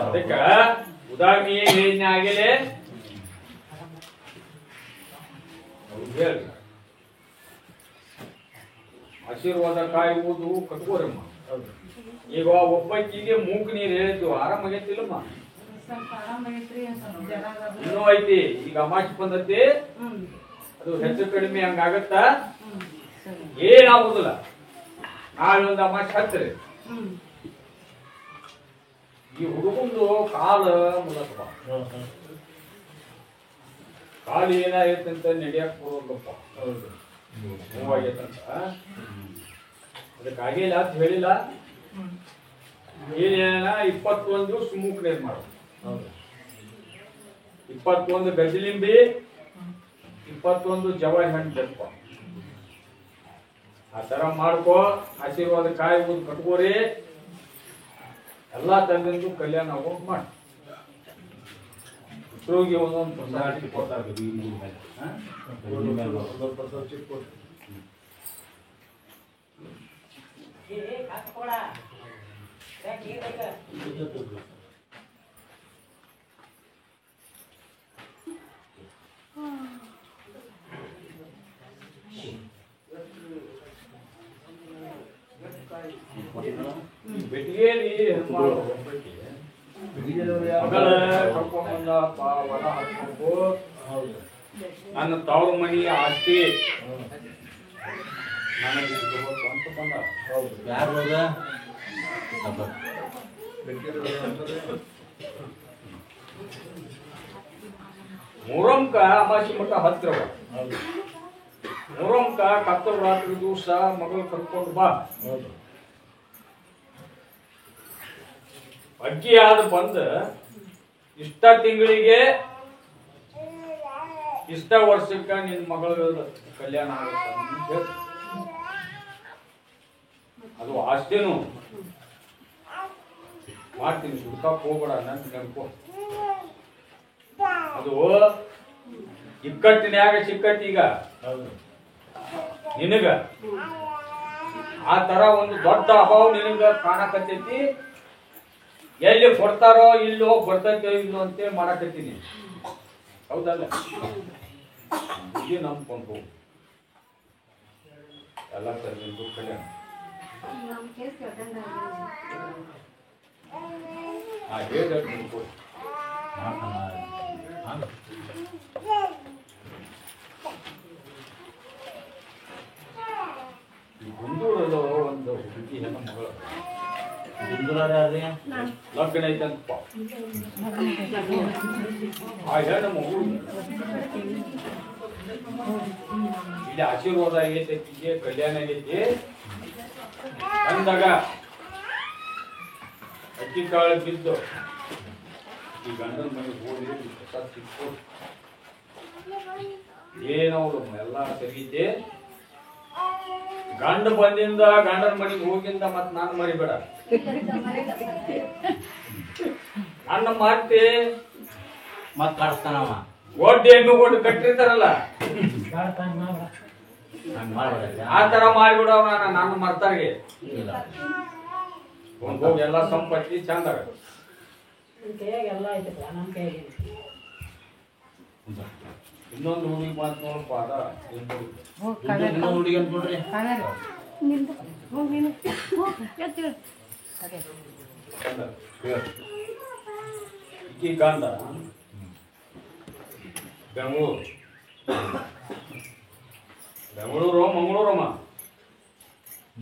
ಅದಕ್ಕ ಉದಾಹರಣೆ ಏನ್ ಹೇಳಿದ್ನೆ ಆಗಿಲೆ ಹೇಳಿ ಆಶೀರ್ವಾದ ಕಾಯುವುದು ಕಟ್ಕೋರಮ್ಮ. ಈಗ ಒಬ್ಬಕ್ಕಿಗೆ ಮೂಕ್ ನೀರ್ ಹೇಳಿದ್ದು ಆರಾಮಾಗೈತಿಲ್ಲಮ್ಮ? ಇನ್ನೂ ಐತಿ. ಈಗ ಅಮಾಶಿ ಬಂದತಿ, ಅದು ಹೆಚ್ಚು ಕಡಿಮೆ ಹಂಗಾಗತ್ತ, ಏನಾಗುದಿಲ್ಲ. ನಾಳೆ ಒಂದು ಅಮಾಶಿ ಹತ್ತರಿ ಈ ಹುಡುಗಂದು ಕಾಲ ಮೂಲಕ ಕಾಲು ಏನಾಗೈತಂತ ನಡೆಯಕ್ ಬರೋಲ್ಲಪ್ಪ. ನೋವಾಗೈತಂತ ಅದಕ್ಕಾಗಿಲ್ಲ ಅಂತ ಹೇಳಿಲ್ಲ. ಏನೇನ 21 ಸುಮುಖ ನೀರ್ ಮಾಡು, 21 ಗಜಲಿಂಬಿ, 21 ಜವಾರಿ ಹಣ್ಣು ಬೆಪ್ಪ. ಆ ತರ ಮಾಡ್ಕೋ. ಆಶೀರ್ವಾದ ಕಾಯುವುದು ಕಟ್ಕೋರಿ. ಎಲ್ಲಾ ತಂದಿಂದು ಕಲ್ಯಾಣ ಆಗೋಗ್ ಮಾಡಿ. ಉತ್ರೋಗಿ ಒಂದೊಂದು ಕೊಡ್ತಾರೆ. ಬೆಟ್ಟಿಗೆಯಲ್ಲಿ ನನ್ನ ತವ್ರ ಮನಿ ಆಸ್ತಿ ನನಗೆ ಅಂತ ಬಂದ. ಮೂರಂಕ ಅಮಾಸಿ ಮಠ ಹತ್ತಿರವ. ಮೂರಂಕ ಕತ್ತಲ ರಾತ್ರಿ ದಿವಸ ಮಗಳು ಕರ್ಕೊಂಡು ಬಾ. ಅಕ್ಕಿ ಆದ ಬಂದ ಇಷ್ಟ ತಿಂಗಳಿಗೆ ಇಷ್ಟ ವರ್ಷಕ್ಕ ನಿನ್ ಮಗಳ ಕಲ್ಯಾಣ ಆಗುತ್ತೆ. ಅದು ಆಸ್ತಿನೂ ಮಾಡ್ತೀನಿ, ಸುಡ್ತಾಕ್ ಹೋಗ್ಬೇಡ ನಂತ ನೆನ್ಕೋ. ಅದು ಇಕ್ಕಟ್ಟಿನ್ಯಾಗ ಸಿಕ್ಕಟ್ಟೀಗ ನಿನಗ ಆ ತರ ಒಂದು ದೊಡ್ಡ ಅಭಾವ ನಿನಗ ಕಾಣಕತ್ತೈತಿ. ಎಲ್ಲಿ ಕೊಡ್ತಾರೋ ಇಲ್ಲೋ, ಬರ್ತೈತೋ ಇಲ್ಲೋ ಅಂತೇಳಿ ಮಾಡಕತ್ತೀನಿ. ಹೌದಲ್ಲ? ನಂಬ್ಕೊಂಡು ಹೋಗು. ಎಲ್ಲ ತರದಿಂದ ಕಲ್ಯಾಣ ಗುಂದೂರಲ್ಲೋ ಒಂದು ಹುಡುಗಿ ಹೆಣ್ಣು ಮಗಳು ಲಗ್ನ ಐತಂತ. ಆ ಹೆಣ್ಣು ಮಗು ಇಲ್ಲಿ ಆಶೀರ್ವಾದ ಆಗೈತೆ, ಕಲ್ಯಾಣ ಆಗೈತಿ ಅಂದಾಗ ಅಕ್ಕಿ ಕಾಳು ಬಿದ್ದು ಈ ಗಂಡನ ಮನೆಗೆ ಹೋಗಿ ಪ್ರಸಾದ ಸಿಕ್ಕು ಏನವ್ರು ಎಲ್ಲ ತೆಗೀತಿ. ಗಂಡ ಬಂದಿಂದ ಗಂಡನ ಮನೆಗೆ ಹೋಗಿಂದ ಮತ್ ನಾನು ಮರಿಬೇಡ. ನನ್ನ ಮಾತಿ ಮತ್ ಕಾಡಿಸ್ತಾನವ. ಒಡ್ಡು ಎಣ್ಣು ಒಡ್ಡು ಕಟ್ಟಿರ್ತಾರಲ್ಲ ಆ ತರ ಮಾಡಿಬಿಡವ. ನನ್ನ ಮರ್ತಾರಿಗೆ ಹೋಗಿ ಎಲ್ಲ ಸಂಪತ್ತಿ ಚಂದ ಇನ್ನೊಂದು ಹುಡುಗಿ ಮಾತು ನೋಡಪ್ಪ. ಇನ್ನೊಂದು ಹುಡುಗಿ ಅನ್ಕೊಡ್ರಿ. ಈಕಿ ಗಂಡ ಬೆಂಗಳೂರು, ಬೆಂಗಳೂರು ಮಂಗಳೂರಮ್ಮ.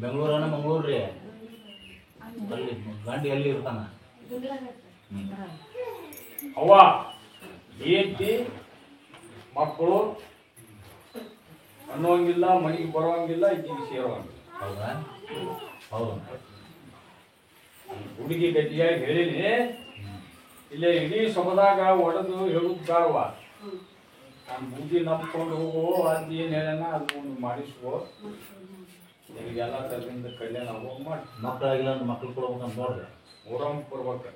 ಬೆಂಗಳೂರನ್ನ ಮಂಗಳೂರು ರೀ. ಅಲ್ಲಿ ಗಂಡ ಎಲ್ಲಿ ಇರ್ತಾನ? ಅವ್ವ ಹೆಂಡತಿ ಮಕ್ಕಳು ಅನ್ನೋಂಗಿಲ್ಲ, ಮನೆಗೆ ಬರೋಂಗಿಲ್ಲ, ಈಗಿಗೆ ಸೇರೋಂಗಿಲ್ಲ. ಹೌದಾ? ಹೌದು. ಹುಡುಗಿ ಗಟ್ಟಿಯಾಗಿ ಹೇಳಿನಿ. ಇಲ್ಲೇ ಇಡೀ ಸೊಬದಾಗ ಒಡೆದು ಹೇಳುದು ಬೇಡವ. ನಾನು ಬುದ್ಧಿ ನಂಬ್ಕೊಂಡು ಹೋಗೋ ಅದು ಏನು ಹೇಳನ ಅದು ಒಂದು ಮಾಡಿಸುವ. ನಿಮಗೆಲ್ಲ ಥರದಿಂದ ಕಲ್ಯಾಣ ಹೋಗಿ ಮಾಡಿ ಮಕ್ಕಳಾಗಿಲ್ಲ ಅಂತ ಮಕ್ಳು ಕೊಡ್ಬೇಕಂತ ನೋಡ್ರಿ ಊರಂ ಕೊಡ್ಬೇಕು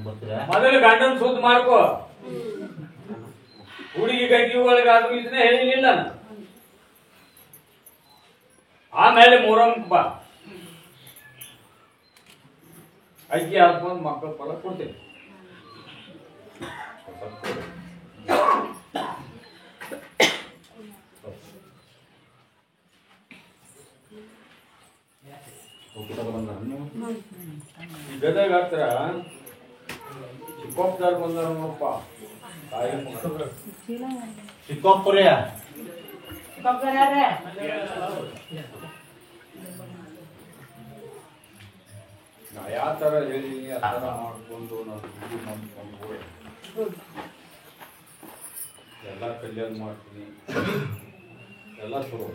ಬರ್ತೀರಾ ಮೊದಲು ಗಂಡನ ಸುದ್ದಿ ಮಾಡ್ಕೋ ಹುಡುಗಿ ಗಂಗಿ ಒಳಗಾದ್ರೂ ಇದನ್ನೇ ಹೇಳಿಲ್ಲ ನಾನು. ಆಮೇಲೆ ಮೂರಮ್ಮಕ್ಕೆ ಬಾ ಅಕ್ಕಿ ಹಾಕೊಂಡು ಮಕ್ಕಳ ಫಲ ಕೊಡ್ತೀನಿ. ಗದಗ ಹತ್ರ ಚಿಕ್ಕೋಪ್ಪದಾರ ಬಂದಾರ ನೋಡಪ್ಪ ತಾಯಿ ಚಿಕ್ಕೋಪುರಿ ನಾ ಯಾವ ಥರ ಹೇಳಿನಿ ಆ ಥರ ಮಾಡಿಕೊಂಡು ನಾವು ದುಡ್ಡು ಮಾಡ್ಕೊಂಡು ಎಲ್ಲ ಕಲ್ಯಾಣ ಮಾಡ್ತೀನಿ ಎಲ್ಲ ಚಲೋ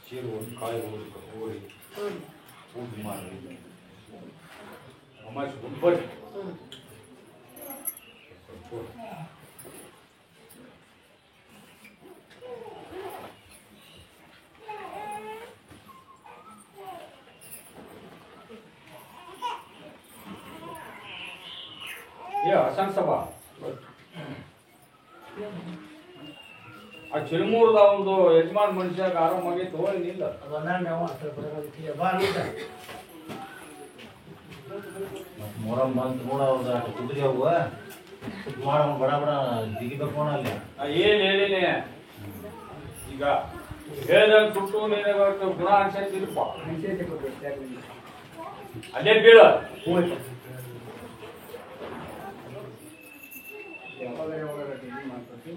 ಚೀರು ಒಂದು ಕಾಯಿ ಹೋರಿ ಪೂಜೆ ಮಾಡಿ ಅಮಾಶ್ ಬರ್ರಿ ಹಸನ್ ಸಭಾ ಆ ಚಿರುಮೂರ್ದ ಒಂದು ಯಜಮಾನ್ ಮನುಷ್ಯಾಗ ಆರಾಮಾಗೈತೆ ಏನಿಲ್ಲ ಮೊರಂ ಬಂತು ಕೂಡ ಅವ್ರದ್ದು ಅಷ್ಟು ಕುದುರೆ ಅವು ಮಾಡ ಬಡ ಬಡ ದಿಗಿಬೇಕು ಅಲ್ಲಿ ಏನ್ ಹೇಳಿನಿ ಈಗ ಹೇಳ್ದಾಗ ಸುಟ್ಟು ನಿನಗೆ ಗುಣ ಅನ್ಸೈತಿಲ್ಪ ಅಲ್ಲೇ ಬೀಳ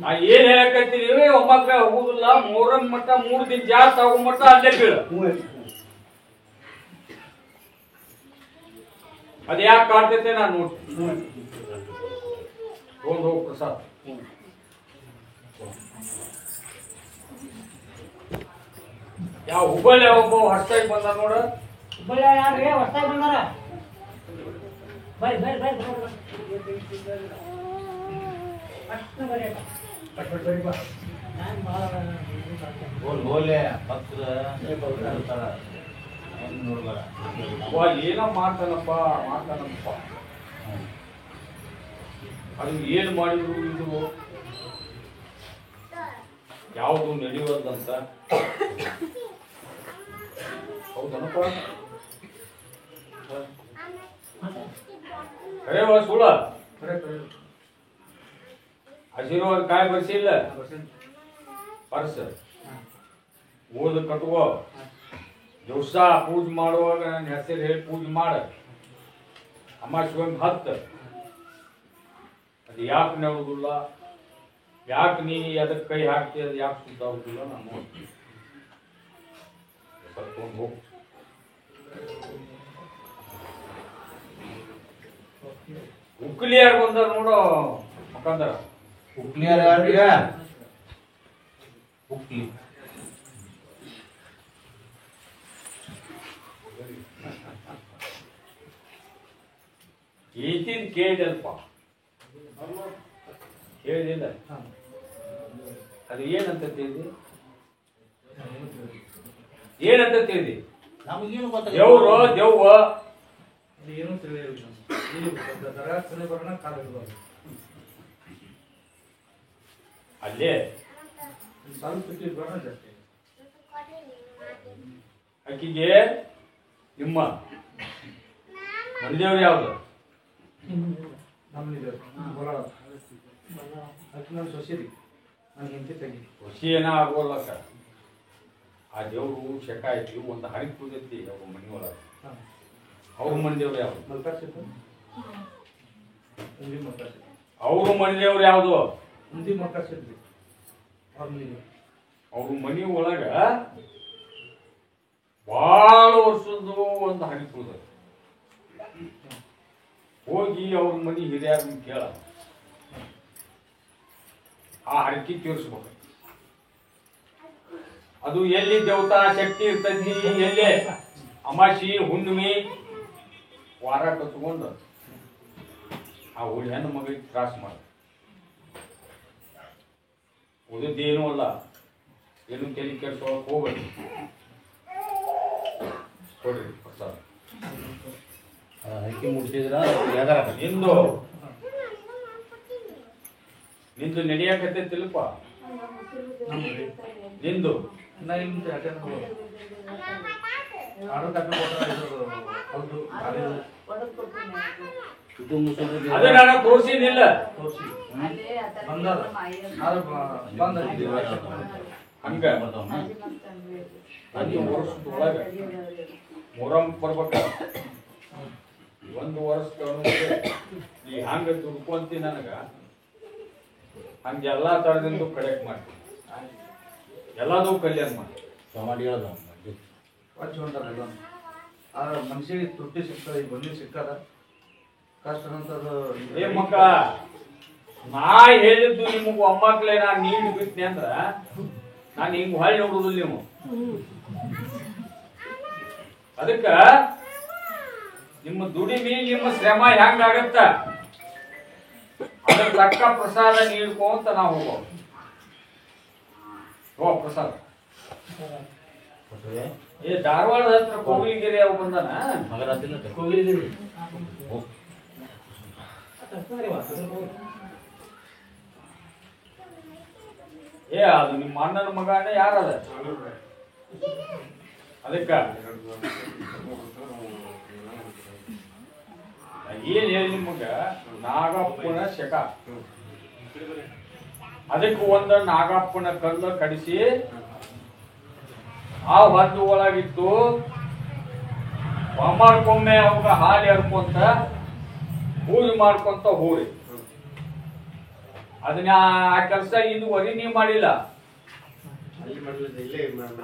ನಾ ಏನ್ ಹೇಳಕತ್ತೀವಿ ಒಮ್ಮಕ್ಕ ಹೋಗುದಿಲ್ಲ ಮೂರಂ ಮಟ್ಟ 3 ದಿನ ಜಾಸ್ತಿ ಆಗೋ ಮಟ್ಟ ಅಲ್ಲೇ ಬೀಳ ಅದ ಯಾಕೆ ಕಾಡ್ತೈತೆ ನಾನು ನೋಡಿ ಹೋಗ್ ಪ್ರಸಾದ್ ಯಾವ ಹುಬ್ಬಳ್ಳಿ ಒಬ್ಬ ಹೊಸದಾಗಿ ಬಂದ ನೋಡ ಹುಬ್ಬಳ್ಳಿ ಯಾರ್ರಿ ಹೊಸದಾಗಿ ಬಂದಾರ ಬರ್ರಿ ಬರ್ರಿ ಬರ್ರಿ ಗೋಲೆ ಭಕ್ತರ ನೋಡ್ಬೇಡ ಏನೋ ಮಾಡ್ತಾನಪ್ಪ ಅದು ಏನ್ ಮಾಡಿದ್ರು ಇದು ಯಾವುದು ನಡೆಯುವುದಂತ ಹೌದನಪ್ಪ ಕರೆವ ಸುಳ ಹಸಿರುವಾಗ ಕಾಯಿ ಬರ್ಸಿಲ್ಲ ಪರ್ಸ ಓದ ಕಟ್ಕೋ ದಿವಸ ಪೂಜೆ ಮಾಡುವಾಗ ನನ್ನ ಹೆಸರು ಹೇಳಿ ಪೂಜೆ ಮಾಡ ಅಮಾವಾಸ್ಯೆ ಹತ್ತು ಅದು ಯಾಕೆ ನೆಡುದಿಲ್ಲ ಯಾಕೆ ನೀ ಅದಕ್ಕೆ ಕೈ ಹಾಕ್ತಿ ಅದು ಯಾಕೆ ಸುದ್ದ ಆಗುದಿಲ್ಲ ನಾನು ನೋಡ್ತೀನಿ ಕರ್ಕೊಂಡು ಹೋಗ್ ಉಕ್ಲಿಯಾರು ಬಂದಾರ ನೋಡು ಮುಖಾಂತರ ಉಕ್ಲಿಯಾರ ಯಾರ್ರೀ ಉಕ್ಲಿ ಈತಿದ್ ಕೇಳಿದಲ್ಪ ಕೇಳಿದಿಲ್ಲ ಅದು ಏನಂತ ತಿಳಿದಿ ಏನಂತ ತಿಳಿದಿ ನಮಗೇನು ದೇವ್ರು ದೆವ್ವ ಏನು ತಿಳಿದಿಲ್ಲ ಬರೋಣ ಕಾಲ ಇರ್ಬಾರ್ದು ಅಲ್ಲೇ ಸ್ವಲ್ಪ ಬರೋಣ ಜಾಸ್ತಿ ಆಕಿಗೆ ನಿಮ್ಮ ಮನೆದೇವ್ರು ಯಾವ್ದು ನಮ್ಮನಿದೆ ಬರ ಅದಕ್ಕೆ ನಾನು ಸೊಸೆರಿ ನಾನು ಹೆಂಡತಿ ತಂಗಿ ಖುಷಿ ಏನ ಆಗೋಲ್ಲಕ್ಕ ಆ ದೇವ್ರು ಶಕ ಐತಿ ಒಂದು ಹರಿ ಕೂದೈತಿ ಅವ್ರ ಮನೆ ಒಳಗೆ ಅವ್ರ ಮನೆದೇವ್ರು ಯಾವ್ದು ಮಲ್ಕಾಸಿತ್ತು ಮುಂದಿ ಮಲ್ಕಾಸಿತ್ತು ಅವ್ರ ಮನೆದೇವ್ರು ಯಾವ್ದು ಮುಂದಿ ಮಲ್ಕಾಸಿದ್ರಿ ಅವ್ರ ಮನೆಗೆ ಅವ್ರ ಮನೆ ಒಳಗ ಭಾಳ ವರ್ಷದ್ದು ಒಂದು ಹರಿ ಕೂದೈತಿ ಹೋಗಿ ಅವ್ರ ಮನೆ ಹಿರಿಯರನ್ನ ಕೇಳ ಆ ಹರಕೆ ತೀರಿಸ್ಬೇಕು ಅದು ಎಲ್ಲಿ ದೇವತಾ ಶಕ್ತಿ ಇರ್ತೈತಿ ಎಲ್ಲೇ ಅಮಾಸಿ ಹುಣ್ಣಿಮೆ ವಾರ ಕತ್ಕೊಂಡು ಆ ಹುಳಿ ಹೆಣ್ಣು ಮಗಳಿಗೆ ತ್ರಾಸ ಮಾಡ ಉಳಿದೇನೂ ಅಲ್ಲ, ಏನು ತಲೆ ಕೆಡ್ಸೋಕೆ ಹೋಗ್ಬೇಡಿ. ಕೊಡ್ರಿ ಪ್ರಸಾದ. ಹಕ್ಕಿ ಮುಡ್ಸಿದ್ರ ಯಾವ್ದಾರ ನಿಂದು ನಡೆಯಕತ್ತೈತಿಲ್ಪ ನಿಂದು ಇನ್ನ ಇಲ್ಲಿ ಆರ್ಡರ್ ಕಾಪಿ ಹೌದು ಇದು ಮುಗಿಸೋದು ಅದು ನಾನು ತೋರಿಸಿದಿಲ್ಲ. ತೋರಿಸಿ ಬಂದದ ಬಂದ ಹಂಗ ಅಲ್ಲಿ ವರ್ಷದೊಳಗ ಮೊಹರಂ ಬರ್ಬೇಕ. 1 ವರ್ಷ ನೀ ಹಂಗ ದುಡ್ಕೊಂತಿ ನನಗ ಹಂಗೆಲ್ಲಾ ತರದಿಂದ ಕಡೆಕ್ಟ್ ಮಾಡ್ತೀನಿ, ಎಲ್ಲದೂ ಕಲ್ಯಾಣ ಮಾಡಿ ಮಾಡಿ ಹೇಳೋದು ಹಚ್ಕೊಂಡಾರ ಎಲ್ಲ. ಆದ್ರೆ ಮನುಷ್ಯರಿಗೆ ತುಟ್ಟಿ ಸಿಗ್ತದೆ, ಈ ಬನ್ನಿ ಸಿಕ್ಕದ ಕಷ್ಟ ಅಂತದು. ಏ ಮಕ್ಕ, ನಾ ಹೇಳಿದ್ದು ನಿಮಗ ಒಮ್ಮಕ್ಲೆ ನಾ ನೀಡಿ ಬಿಟ್ನಿ ಅಂದ್ರ ನಾನು ಹಿಂಗ್ ಹೊಳ್ಳಿ ನೋಡುದಿಲ್ಲ ನೀವು. ಅದಕ್ಕ ನಿಮ್ಮ ದುಡಿಮೆ ನಿಮ್ಮ ಶ್ರಮ ಹೆಂಗಾಗತ್ತ ಅದ್ರ ತಕ್ಕ ಪ್ರಸಾದ ನೀಡ್ಕೊಂತ ನಾವು ಹೋಗೋ ಪ್ರಸಾದ. ಏ ಧಾರವಾಡದ ಹತ್ರ ಕೋಗಿಲಿಗೆರೆ ಅವು ಬಂದಾನ ಮಗರಾತಿಲ್ಲ ಕೋಗಿಲಿಗೆರೆ ಏ ಅದು ನಿಮ್ಮ ಅಣ್ಣನ ಮಗನೇ ಯಾರದ ಅದಕ್ಕ ಏನ್ ಹೇಳಿ ನಿಮಗ ನಾಗಪ್ಪನ ಶಕ. ಅದಕ್ಕೆ ಒಂದ ನಾಗಪ್ಪನ ಕಲ್ಲು ಕಡಿಸಿ ಆ ಹೊದ್ದು ಒಳಗಿತ್ತು ಒಮ್ಮರ್ಕೊಮ್ಮೆ ಅವಾಗ ಹಾಲು ಎರ್ಕೊಂತ ಪೂಜೆ ಮಾಡ್ಕೊಂತ ಹೋರಿ. ಅದನ್ನ ಆ ಕೆಲಸ ಇದುವರೆ ನೀವ್ ಮಾಡಿಲ್ಲ.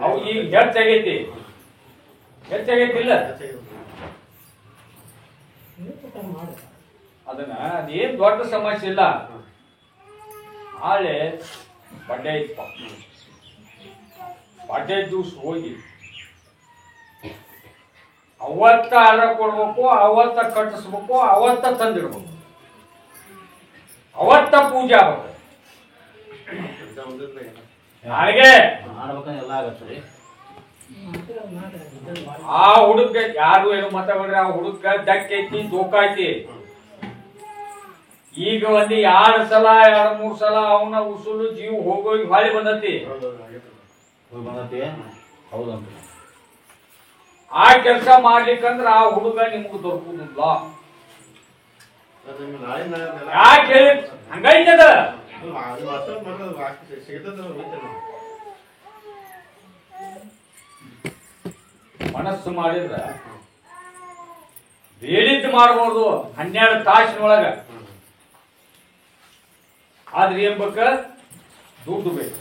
ಅವು ಈಗ ಹೆಚ್ಚಾಗೈತಿ, ಹೆಚ್ಚಾಗೈತಿಲ್ಲ. ಅದನ್ನ ಅದೇನ್ ದೊಡ್ಡ ಸಮಸ್ಯೆ ಇಲ್ಲ. ನಾಳೆ ಬಡ್ಡೆ ಇಪ್ಪ ಬಡ್ಡೆ ದಿವ್ಸ ಹೋಗಿ ಅವತ್ತ ಅರ ಕೊಡ್ಬೇಕು, ಅವತ್ತ ಕಟ್ಟಿಸ್ಬೇಕು, ಅವತ್ತ ತಂದಿಡ್ಬೇಕು, ಅವತ್ತ ಪೂಜೆ ಆಗ್ಬೇಕು. ನಾಳೆಗೆ ಎಲ್ಲ ಆಗತ್ರಿ. ಆ ಹುಡುಗ ಯಾರು ಏನು ಮಾತಾಡ್ರಿ, ಆ ಹುಡುಗ ದಕ್ಕ ಐತಿ, ದೋಖ ಐತಿ. ಈಗ ಒಂದ್ 2 ಸಲ 2-3 ಸಲ ಅವನ ಉಸುಲು ಜೀವ ಹೋಗೋಗಿ ಹೊಳಿ ಬಂದತಿ. ಹೌದಂತ ಆ ಕೆಲಸ ಮಾಡ್ಲಿಕ್ಕಂದ್ರ ಆ ಹುಡುಗ ನಿಮ್ಗೆ ದೊರಕುದಿಲ್ಲ. ಯಾಕೆ ಹೇಳಿ ಹಂಗೈತದ. ಮನಸ್ಸು ಮಾಡಿದ್ರ ಬೇಡಿದ್ದು ಮಾಡ್ಬೋದು 12 ತಾಸಿನೊಳಗ. ಆದ್ರೆ ಏನ್ ಬೇಕ, ದುಡ್ಡು ಬೇಕು.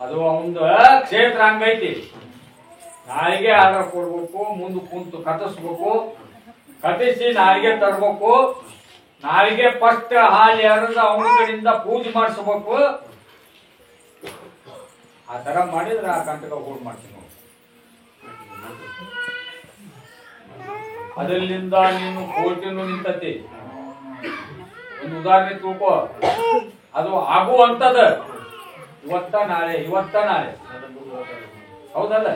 ಅದು ಅವಂದ ಕ್ಷೇತ್ರ ಹಂಗೈತಿ. ನಾಳೆಗೆ ಆರ್ಡರ್ ಕೊಡ್ಬೇಕು, ಮುಂದೆ ಕುಂತು ಕಟ್ಟಿಸ್ಬೇಕು, ಕಟ್ಟಿಸಿ ನಾಳೆಗೆ ತರ್ಬೇಕು, ನಾಳೆಗೆ ಫಸ್ಟ್ ಹಾಲು ಎರೆದು ಅವನ ಕಡೆಯಿಂದ ಪೂಜೆ ಮಾಡಿಸ್ಬೇಕು. ಆ ತರ ಮಾಡಿದ್ರೆ ಆ ಕಂಟಕ ಹೋಗಿ ಮಾಡ್ತೀನಿ ನಾವು. ಅದರಿಂದ ನೀನು ಕೋಟಿನೂ ನಿಂತತಿ. ಒಂದು ಉದಾಹರಣೆ ತಿಳ್ಕೊ, ಅದು ಆಗುವಂತದ ಇವತ್ತ ನಾಳೆ, ಇವತ್ತ ನಾಳೆ. ಹೌದಲ್ಲ?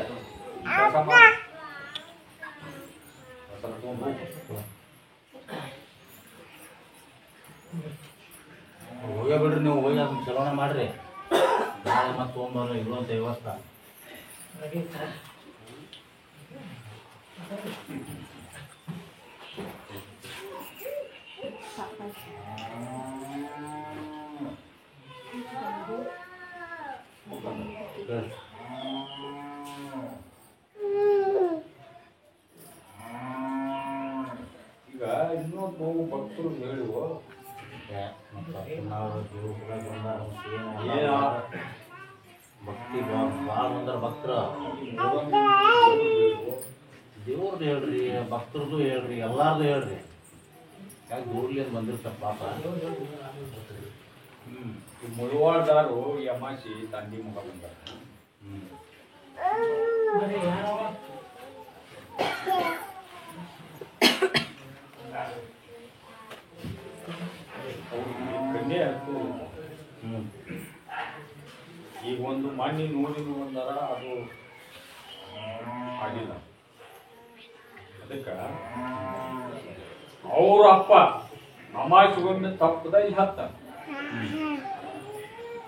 ಹೋಗೇ ಬಿಡ್ರಿ ನೀವು, ಹೋಗಿ ಅದನ್ನ ಚಲೋನ ಮಾಡ್ರಿ. ನಾಳೆ ಮತ್ತೆ ತೊಗೊಂಬರ್ರಿ ಇರುವಂತ ವ್ಯವಸ್ಥೆ. ಈಗ ಇನ್ನೊಂದು ಭಕ್ತರು ಹೇಳುವ ನಾವು ಭಕ್ತಿ ಭಾಳ ಬಂದ್ರ ಭಕ್ತರ ದೇವ್ರದ್ದು ಹೇಳ್ರಿ, ಭಕ್ತರದ್ದು ಹೇಳ್ರಿ, ಎಲ್ಲಾರ್ದು ಹೇಳ್ರಿ. ಯಾಕೆ ದೂರ್ಲಿಂದ ಬಂದಿರ್ತಾರ ಪಾಪ. ಮುಳುವಾಡ್ದಾರು ಯಮಾಸಿ ತಂಡಿ ಮುಖ ಬಂದಾರ. ಕನ್ಯೆ ಹತ್ತು ಮಾನಿ ನೋಡಿನು ಅಂದಾರ ಅದು ಆಗಿಲ್ಲ. ಅದಕ್ಕ ಅವ್ರ ಅಪ್ಪ ಅಮಾಚಿಗೊಮ್ಮೆ ತಪ್ಪದ ಇಲ್ಲಿ ಹತ್ತ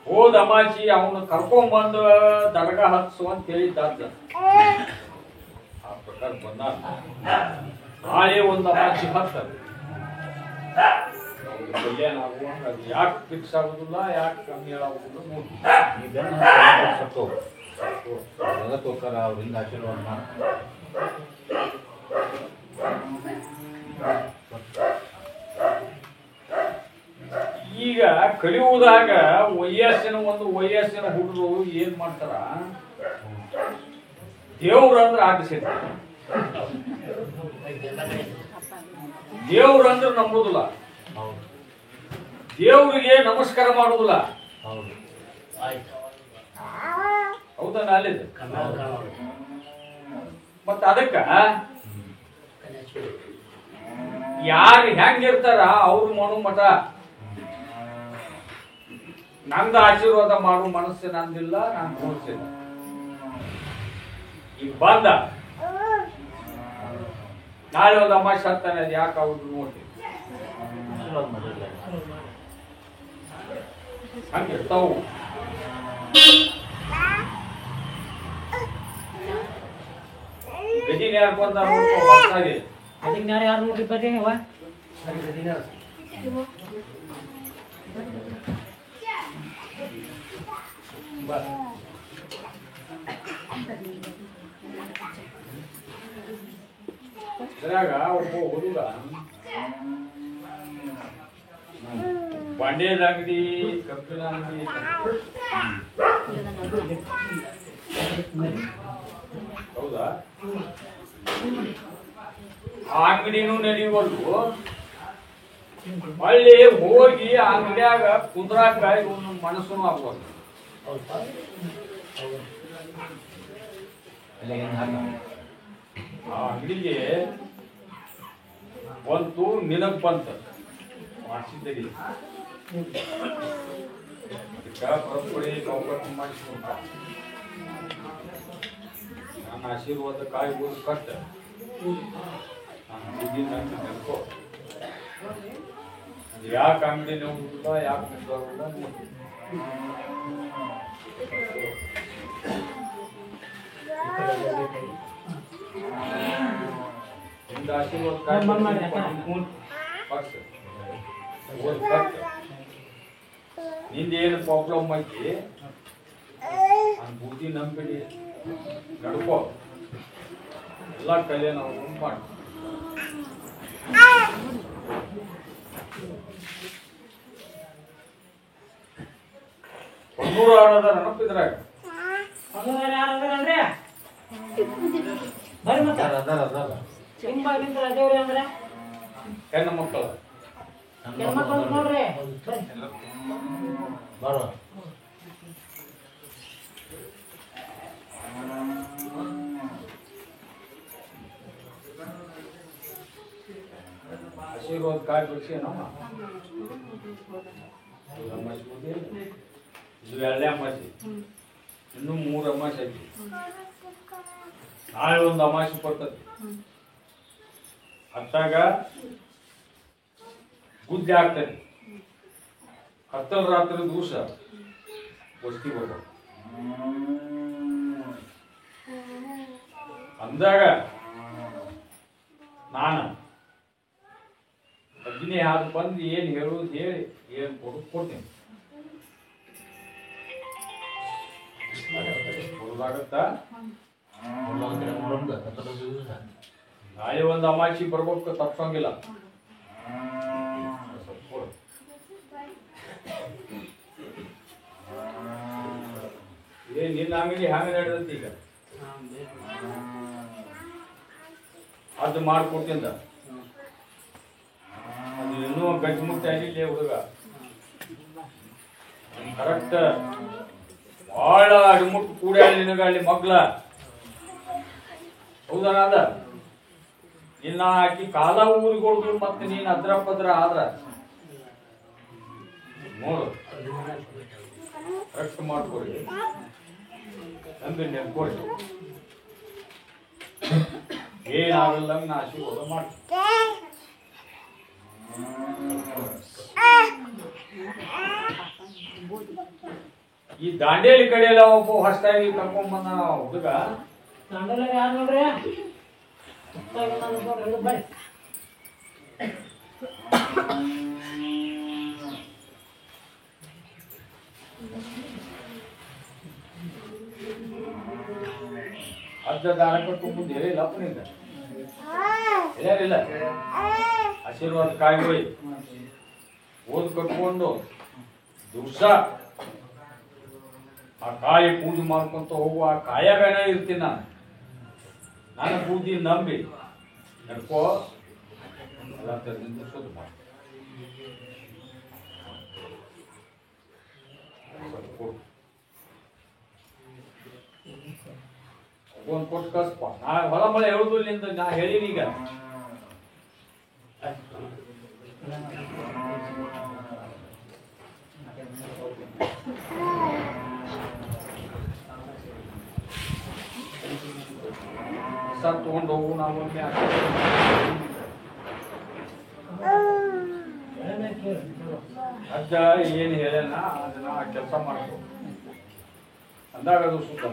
ಹೋದ ಅಮಾಚಿ ಅವನು ಕರ್ಕೊಂಡ್ಬಂದು ದರ್ಗಾ ಹತ್ಸು ಅಂತ ಹೇಳಿದ್ದಾದ. ಆ ಪ್ರಕಾರ ಬಂದ ನಾಳೆ ಒಂದು ಅಮಾಚಿ ಹತ್ತ ಕಲ್ಯಾಣ ಆಗುವಂಗ ಅದು ಯಾಕೆ ಫಿಕ್ಸ್ ಆಗುದಿಲ್ಲ, ಯಾಕೆ ಕಮ್ಮಿ ಆಗುದಿಲ್ಲ ನೋಡಿ. ಹೋಗ್ತಾರ ಅವ್ರಿಂದ ಆಶೀರ್ವಾದ ಮಾಡ್ತಾರೆ. ಈಗ ಕಲಿಯುವುದಾಗ ವಯಸ್ಸಿನ ಹುಡುಗರು ಏನ್ ಮಾಡ್ತಾರ, ದೇವ್ರಂದ್ರ ಆಟಿಸಿರ್ತಾರ. ದೇವ್ರಂದ್ರ ನಂಬುದಿಲ್ಲ, ದೇವ್ರಿಗೆ ನಮಸ್ಕಾರ ಮಾಡುದಿಲ್ಲ. ಹೌದಾ ನಾಲಿದ್? ಮತ್ತ ಅದಕ್ಕ ಯಾರು ಹೆಂಗಿರ್ತಾರ ಅವ್ರು ಮಾಡೋ ಮಠ ನಂದ ಆಶೀರ್ವಾದ ಮಾಡೋ ಮನಸ್ಸು ನಂದಿಲ್ಲ, ನಾನು ತೋರಿಸಿಲ್ಲ. ಈಗ ಬಂದ ನಾಳೆ ಒಂದು ಅಮಾಶೆ ಹತ್ತಾನೆ, ಅದು ಯಾಕೆ ಅವ್ರು ನೋಡ್ತೀವಿ ಹಂಗಿರ್ತಾವು. ಗದಿನ ಯಾರು ಬಂದ ಯಾರು ನೋಡ್ರಿ ಬರ್ರಿ ಅವ ಇದ್ರಾಗ ಒಬ್ಬ ಹುಡುಗ ಬಂಡೇದ ಅಂಗಡಿ, ಕಬ್ಬಿನ ಅಂಗಡಿ, ಹೌದಾ? ಆ ಅಂಗಡಿನೂ ನಡೆಯುವಲ್ಲು. ಅಲ್ಲಿ ಹೋಗಿ ಆ ಅಂಗಡಿಯಾಗ ಕುಂದ್ರಾಕ ಇವನು ಮನಸ್ಸು ಆಗ್ಬೋದು. ಆ ಅಂಗಡಿಗೆ ಬಂತು, ನಿನಗ್ ಬಂತ ಮಾಡಿಸಿದ್ದೀರಿ ಪ್ರಪುಡಿ ಕೌಕಟ್ಟು ಮಾಡಿಸ್ಕೊಂಡ. ನನ್ನ ಆಶೀರ್ವಾದ ಕಾಯ್ಬೋದು ಕಟ್ಟ, ನಾನು ಬುದ್ಧಿ ನಂಗೆ ನೆನ್ಕೋ. ಅದು ಯಾಕೆ ಅಂಗಡಿ ನೋಡುದಿಲ್ಲ, ಯಾಕೆ ನಿಂತಾಗಿಲ್ಲ ನೋಡಿ. ನಿಂದ ಆಶೀರ್ವಾದ ನಿಂದೇನು ಪ್ರಾಬ್ಲಮ್ ಐತಿ ನನ್ನ ಬುದ್ಧಿ ನಂಬಿಡಿ ನಡ್ಕೋ, ಎಲ್ಲ ಕಲೆ ನಾವು ಮಾಡಿ. ಹೊನ್ನೂರು ಆಡೋದ ನೆನಪಿದ್ರಾಗ ಬರ್ರಿ ಮತ್ತ ಹಿಂಬಾಗಿಂದ ದೇವ್ರಿ ಅಂದ್ರೆ ಹೆಣ್ಣು ಮಕ್ಕಳು ಹೆಣ್ಮಕ್ಳು ನೋಡ್ರಿ ಬರೋ ಆಶೀರ್ವಾದ ಕಾಯಿ ಬಿಡಿಸಿ ನಮ್ಮ ಇದು 2 ಅಮಾಸೆ, ಇನ್ನೂ 3 ಅಮಾಸೆ ಐತಿ. ನಾಳೆ ಒಂದು ಅಮಾಸೆ ಬರ್ತದೆ. ಹತ್ತಾಗ ಬುದ್ಧಿ ಆಗ್ತದೆ. ಹತ್ತಲ ರಾತ್ರಿ ದಿವಸ ವಸ್ತಿ ಬರ್ಬೇಕು. ಅಂದಾಗ ನಾನು ಅಗ್ನಿ ಹಾದು ಬಂದು ಏನು ಹೇಳೋದು ಹೇಳಿ ಏನು ಕೊಡ್ತೀನಿ. ಕೊಡೋದಾಗತ್ತಾ? ನಾಳೆ ಒಂದು ಅಮಾಸಿ ಬರ್ಬೇಕು, ತಪ್ಸಂಗಿಲ್ಲ. ನಿನ್ನ ಅಂಗಡಿ ಹ್ಯಾಂಗ ನಡೆದಂತ ಈಗ ಅದು ಮಾಡ್ಕೊಡ್ತಿಂದ ಅದು ಇನ್ನೂ ಗಟ್ಟಿಮುಟ್ಟಿ ಆಗಿಲ್ಲ ಹುಡುಗ. ಕರೆಕ್ಟ್ ಬಹಳ ಅಡಿಮುಟ್ಟು ಕೂಡ ನಿನಗ ಅಲ್ಲಿ ಮಗ್ಲ. ಹೌದಾ? ಅದ ನಿನ್ನ ಹಾಕಿ ಕಾಲ ಊರಿಗೊಳ್ದು ಮತ್ತೆ ನೀನ್ ಅದ್ರ ಪದ್ರ ಆದ್ರ ನೋಡು ಕರೆಕ್ಟ್ ಮಾಡ್ಕೊಡಿ. ನಂಬಿ ನೆನ್ಕೊಡಿ ಏನಾಗಲ್ಲ ನಾ ಆಶೀರ್ವಾದ ಮಾಡ್ತೀನಿ. ಈ ದಾಂಡೇಲಿ ಕಡೆ ಎಲ್ಲ ಒಬ್ಬ ಹೊಸದಾಗಿ ಕರ್ಕೊಂಡ್ ಬಂದ ಹುಡುಗ ದಾಂಡೇಲಿ ಯಾರು ನೋಡ್ರಿ ಬರ್ರಿ ಅರ್ಧ ದಾನಕ್ಕೆ ಮುಂದೆ ಹೇಳಿಲ್ಲ ಅಪ್ಪನಿಂದ ಹೇಳಿಲ್ಲ ಆಶೀರ್ವಾದ ಕಾಯಿ ಓದ್ ಕಟ್ಕೊಂಡು ದಿವಸ ಆ ಕಾಯಿ ಪೂಜೆ ಮಾಡ್ಕೊಂತ ಹೋಗುವ ಆ ಕಾಯಾಗನೇ ಇರ್ತೀನಿ ನಾನು. ನನ್ನ ಪೂಜೆ ನಂಬಿ ನಡ್ಕೋ ಎಲ್ಲ ತೆರೆದಿಂದ ಶುದ್ಧ ಮಾಡಿ ಒಂದು ಕೊಟ್ಟು ಕಳ್ಸಪ್ಪ. ನಾ ಹೊಲ ಮಳೆ ಹೇಳುದು ನಿಂದ ನಾ ಹೇಳಿನಿ ಈಗ. ಸರ್ ತಗೊಂಡು ಹೋಗು ನಾವು ಒಮ್ಮೆ ಅಜ್ಜ ಏನು ಹೇಳ್ಯಾನ ಅದನ್ನ ಕೆಲಸ ಮಾಡ್ಕೊ ಅಂದಾಗ ಅದು ಸುತ್ತ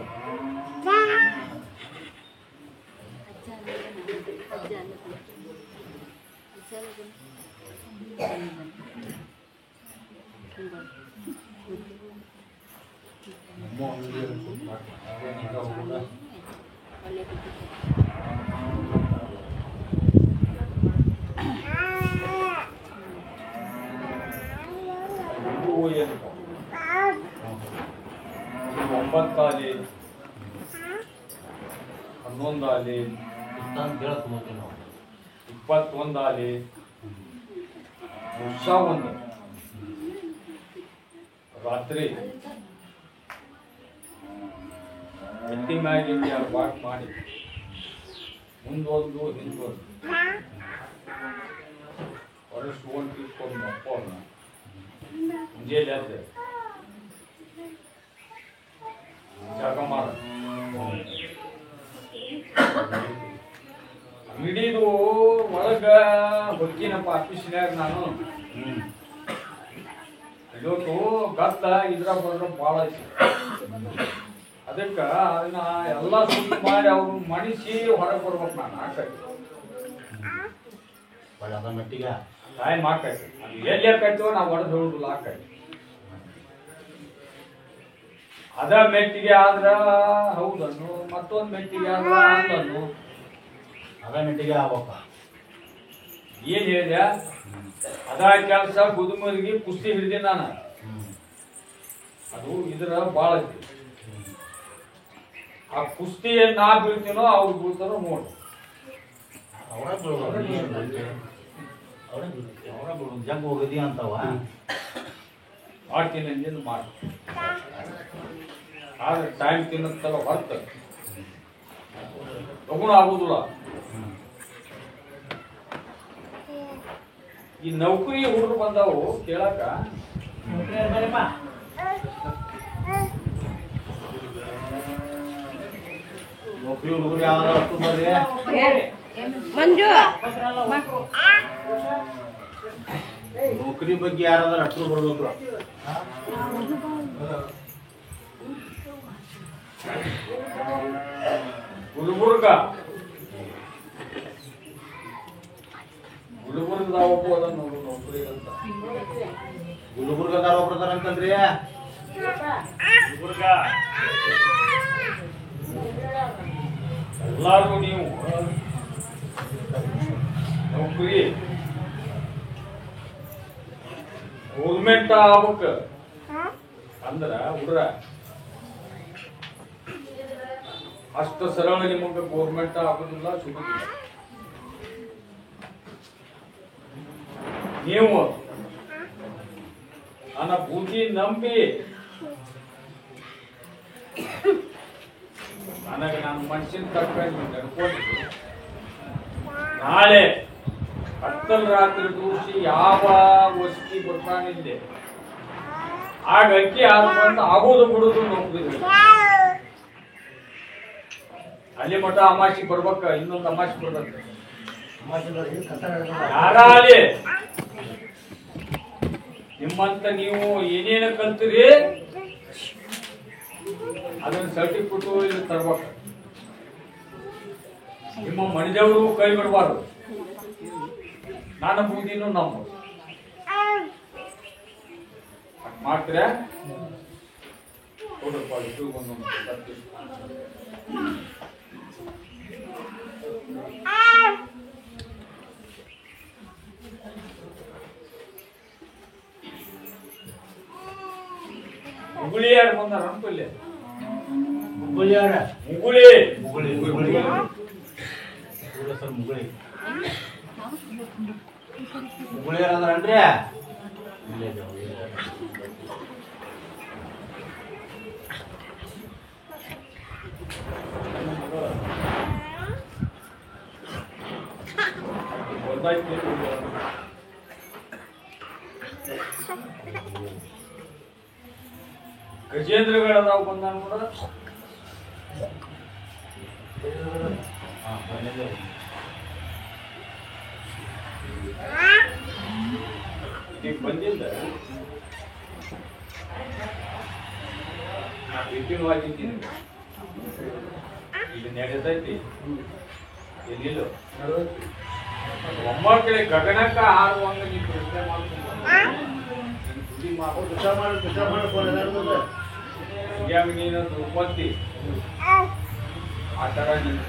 ಒಂಬತ್ತಾಲಿ 11 ಆಲಿ 21 ಆಲಿ ವರ್ಷ ಒಂದು ರಾತ್ರಿ ಎತ್ತಿ ಮ್ಯಾಗಿ ವಾಕ್ ಮಾಡಿ ಮುಂದೊಂದು ಹಿಂದೊಂದು ವರ್ಷ ಒಂದು ಕಿತ್ಕೊಂಡು ಮಕ್ಕೋಣ ಮುಂಜಾನೆ ಎದ್ದೆ ಜಾಗ ಮಾಡ ಅಂಗಡಿದು ಒಳಗ ಹೊಕ್ಕಿನಪ್ಪ ಆಫೀಸಿನಾಗ ನಾನು ಇವತ್ತು ಗತ್ತ ಇದ್ರ ಬರೋದು ಭಾಳ ಐತಿ. ಅದಕ್ಕ ಅದನ್ನ ಎಲ್ಲ ಸುತ್ತ ಮಾಡಿ ಅವ್ರು ಮಣಿಸಿ ಹೊರಗೆ ಬರ್ಬೇಕು ನಾನು ಹಾಕೈತಿ ಮಟ್ಟಿಗೆ ಟೈಮ್ ಹಾಕೈತಿ. ಎಲ್ಲಿ ಹಾಕೈತೋ ನಾವು ಹೊಡೆದು ಹೇಳುದಿಲ್ಲ ಹಾಕೈತಿ. ಅದ ಮೆಟ್ಟಿಗೆ ಆದ್ರ ಹೌದನ್ನು ಮತ್ತೊಂದು ಮೆಟ್ಟಿಗೆ ಆದ್ರ ಅಂದನ್ನು ಅದ ಮೆಟ್ಟಿಗೆ ಆಗ್ಬೇಕ. ಏನ್ ಹೇಳಿದೆ ಅದ ಕೆಲಸ ಗುದುಮರಿಗೆ ಕುಸ್ತಿ ಹಿಡಿದೆ ನಾನು. ಅದು ಇದ್ರ ಬಾಳ ಐತಿ. ಆ ಕುಸ್ತಿ ಏನ್ ನಾ ಬೀಳ್ತೀನೋ ಅವ್ರು ಬೀಳ್ತಾರೋ ನೋಡಿ ಅವರ ಜಂಗ್ ಹೋಗದಿ ಅಂತವ ಮಾಡ್ತೀನಿ ಅಂದಿದ್ದು ಮಾಡಿ. ಆದ್ರೆ ಟೈಮ್ ತಿನ್ನತ್ತಲ್ಲ ಹೊರತ ತಗೊಂಡು ಆಗುದಿಲ್ಲ. ಈ ನೌಕರಿ ಹುಡುಗರು ಬಂದಾವು ಕೇಳಾಕ ಬರ್ರಿಪ್ಪ ನೌಕರಿ ಹುಡುಗರು ಯಾವ್ದಾರ ಅಷ್ಟು ಬರ್ರಿ ಮಂಜು ನೌಕರಿ ಬಗ್ಗೆ ಯಾರಾದ್ರೂ ಅಷ್ಟು ಬರ್ಬೇಕು. ಗುಲ್ಬರ್ಗದಾಗ ಒಬ್ಬ ನೌಕರಿ ಅಂತ ಗುಲ್ಬರ್ಗದಾರ ಒಬ್ರು ಅಂತಲ್ರಿ ಗುಲ್ಬರ್ಗ ಎಲ್ಲಾರು ನೀವು ನೌಕರಿ ಗೌರ್ಮೆಂಟ್ ಆಗ್ಬೇಕ ಅಂದ್ರ ಹುಡ್ರ ಅಷ್ಟು ಸರಳ ನಿಮಗೆ ಗೌರ್ಮೆಂಟ್ ಆಗೋದಿಲ್ಲ ಸಿಗುದಿಲ್ಲ. ನೀವು ನನ್ನ ಬುದ್ಧಿ ನಂಬಿ ನನಗೆ ನನ್ನ ಮನುಷ್ಯನ ತಕ್ಕಂಗೆ ನಡ್ಕೊಂಡಿದ್ದು ನಾಳೆ ಕತ್ತಲ್ ರಾತ್ರಿ ದೂಸಿ ಯಾವ ವಸ್ತಿ ಬರ್ತಾನಿದ್ದೆ ಆಗ ಅಕ್ಕಿ ಆಗುವಂತ ಆಗೋದು ಬಿಡುದು ನೌಕರಿ ಅಲ್ಲಿ ಮಠ ಅಮಾಸಿ ಬರ್ಬೇಕ, ಇನ್ನೊಂದು ಅಮಾಸಿ ಬರ್ಬೇಕು. ಅಮಾವಾಸ್ಯೆ ಯಾರಾಗಲಿ ನಿಮ್ಮಂತ ನೀವು ಏನೇನು ಕಲ್ತೀರಿ ಅದನ್ನ ಸರ್ಟಿಫಿಕೇಟ್ ಇಲ್ಲಿ ತರ್ಬೇಕು. ನಿಮ್ಮ ಮನೆದೇವರು ಕೈ ಬಿಡಬಾರ್ದು. ನಾನು ಬೂದಿನೂ ನಮ್ಮ ಮಾಡ್ತೀರಾ ನೋಡ್ರಪ್ಪ, ಇದು ಒಂದೊಂದು ಮುಗುಳಿ ಯಾರು ಬಂದಾರ ಅನ್ಕೊಳ್ಳಿ. ಮುಗುಳಿ ಯಾರ? ಮುಗುಳಿ ಮುಗುಳಿ ಮುಗುಳಿ ಸರ್ ಮುಗುಳಿ ಮುಗುಳಿ ಯಾರಂದ್ರನ್ರಿ? ಗಜೇಂದ್ರಗಳದಾವ್ ಬಂದಾನ ನೋಡ. ಈಗ ಬಂದಿಲ್ಲ, ವಿಭಿನ್ನವಾಗಿದ್ದೀನಿ. ಈಗ ನಡೆದೈತಿ ಎಲ್ಲಿಲ್ಲ. ಒಮ್ಮಕ್ಕಳೆ ಗಗನಕ್ಕ ಹಾರುವಂಗ ನೀ ಪ್ರಶ್ನೆ ಮಾಡ್ಕೊಂಡು ನೀನು ತಿಳ್ಕೊಂತಿ ಆ ತರ ನಿಂತ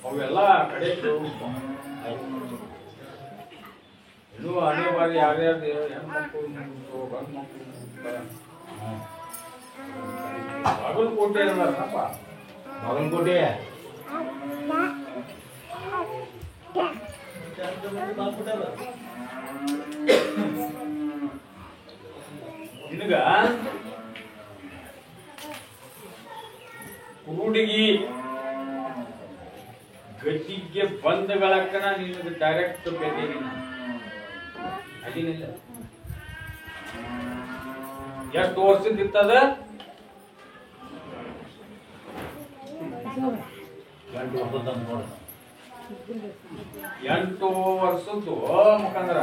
ಅವೆಲ್ಲ ಕಡೆ ಇನ್ನೂ ಅದೇ ಬಾರಿ ಯಾರ್ಯಾರು ಹೆಣ್ಮಕ್ಳು ಗಂಡು ಮಕ್ಕಳು ಬಾಗಲಕೋಟೆ ಅಲ್ಲಪ್ಪ, ಬಾಗಲಕೋಟೆ ನಿನಗ ಕೂಡಿಗಿ ಗಟ್ಟಿಗೆ ಬಂದಗಳಕ್ಕನ ನಿನಗೆ ಡೈರೆಕ್ಟ್ ಬೇಕೇನಿಲ್ಲ. ಅದೇನಿಲ್ಲ, ಎಷ್ಟು ವರ್ಷದ ಇರ್ತದ? 8 ವರ್ಷದ್ದು ಮುಖಂದ್ರ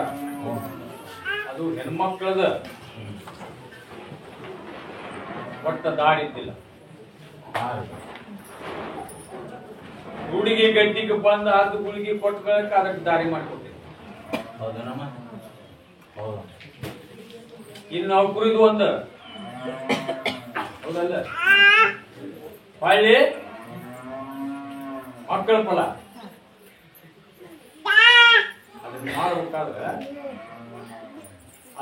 ಅದು ಹೆಣ್ಮಕ್ಳದ ಒಟ್ಟ ದಾಡಿದ್ದಿಲ್ಲ. ಹುಡುಗಿ ಗಟ್ಟಿಗೆ ಬಂದ ಅದು ಗುಳಿಗೆ ಕೊಟ್ಕೊಳ್ಳಕ್ಕೆ ಅದಕ್ಕೆ ದಾರಿ ಮಾಡ್ಕೊಡ್ತೀವಿ. ಹೌದನಮ್ಮ? ಹೌದು. ಇನ್ನು ನೌಕರಿದು ಒಂದು ಹೌದಲ್ಲ, ಹೊಳ್ಳಿ ಮಕ್ಕಳ ಫಲ ಅದನ್ನ ಮಾಡ್ಬೇಕಾದ್ರೆ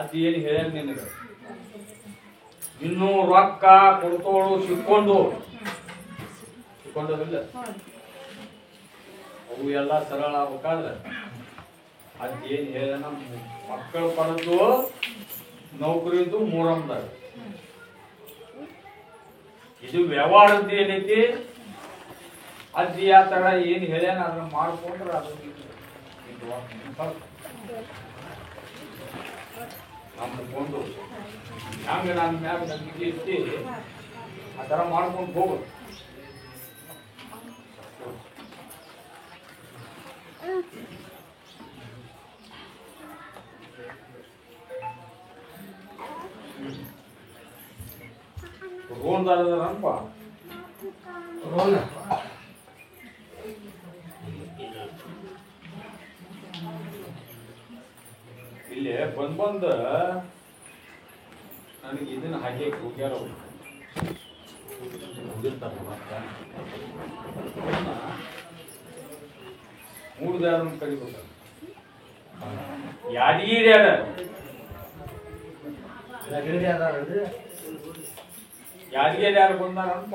ಅದು ಏನು ಹೇಳ ನಿನಗೆ ಇನ್ನೂ ರೊಕ್ಕ ಕೊಡ್ತೋಳು ಸಿಕ್ಕೊಂಡೋದಿಲ್ಲ. ಅವು ಎಲ್ಲ ಸರಳ ಆಗ್ಬೇಕಾದ್ರೆ ಅದೇನು ಹೇಳ ಮಕ್ಕಳ ಪಡೆದು ನೌಕರಿದು ಮೂರಮ್ದಾಗ ಇದು ವ್ಯವಹಾರದ್ದು ಏನೈತಿ ಅಜ್ಜಿ ಆ ತರ ಏನ್ ಹೇಳ್ಯಾನ ಅದನ್ನ ಮಾಡ್ಕೊಂಡ್ರೆ ಅದು ನಂಬ್ಕೊಂಡು ಹಂಗ ನನ್ನ ಮ್ಯಾಗ ನಂಬಿಕೆ ಇರ್ತಿ ಆ ತರ ಮಾಡ್ಕೊಂಡು ಹೋಗೋದು. ರೋಲ್ದಾರಪ್ಪ ರೋಲ್ ಇಲ್ಲಿ ಬಂದ ನನಗೆ ಇದನ್ನ ಹಾಗೆ ಹೋಗ್ಯಾರ ಮೂರು ದಾರ ಕರಿಬೇಕ. ಯಾದಗಿರಿ ಯಾದಗಿರಿ ಯಾರು ಬಂದಾರಪ್ಪ?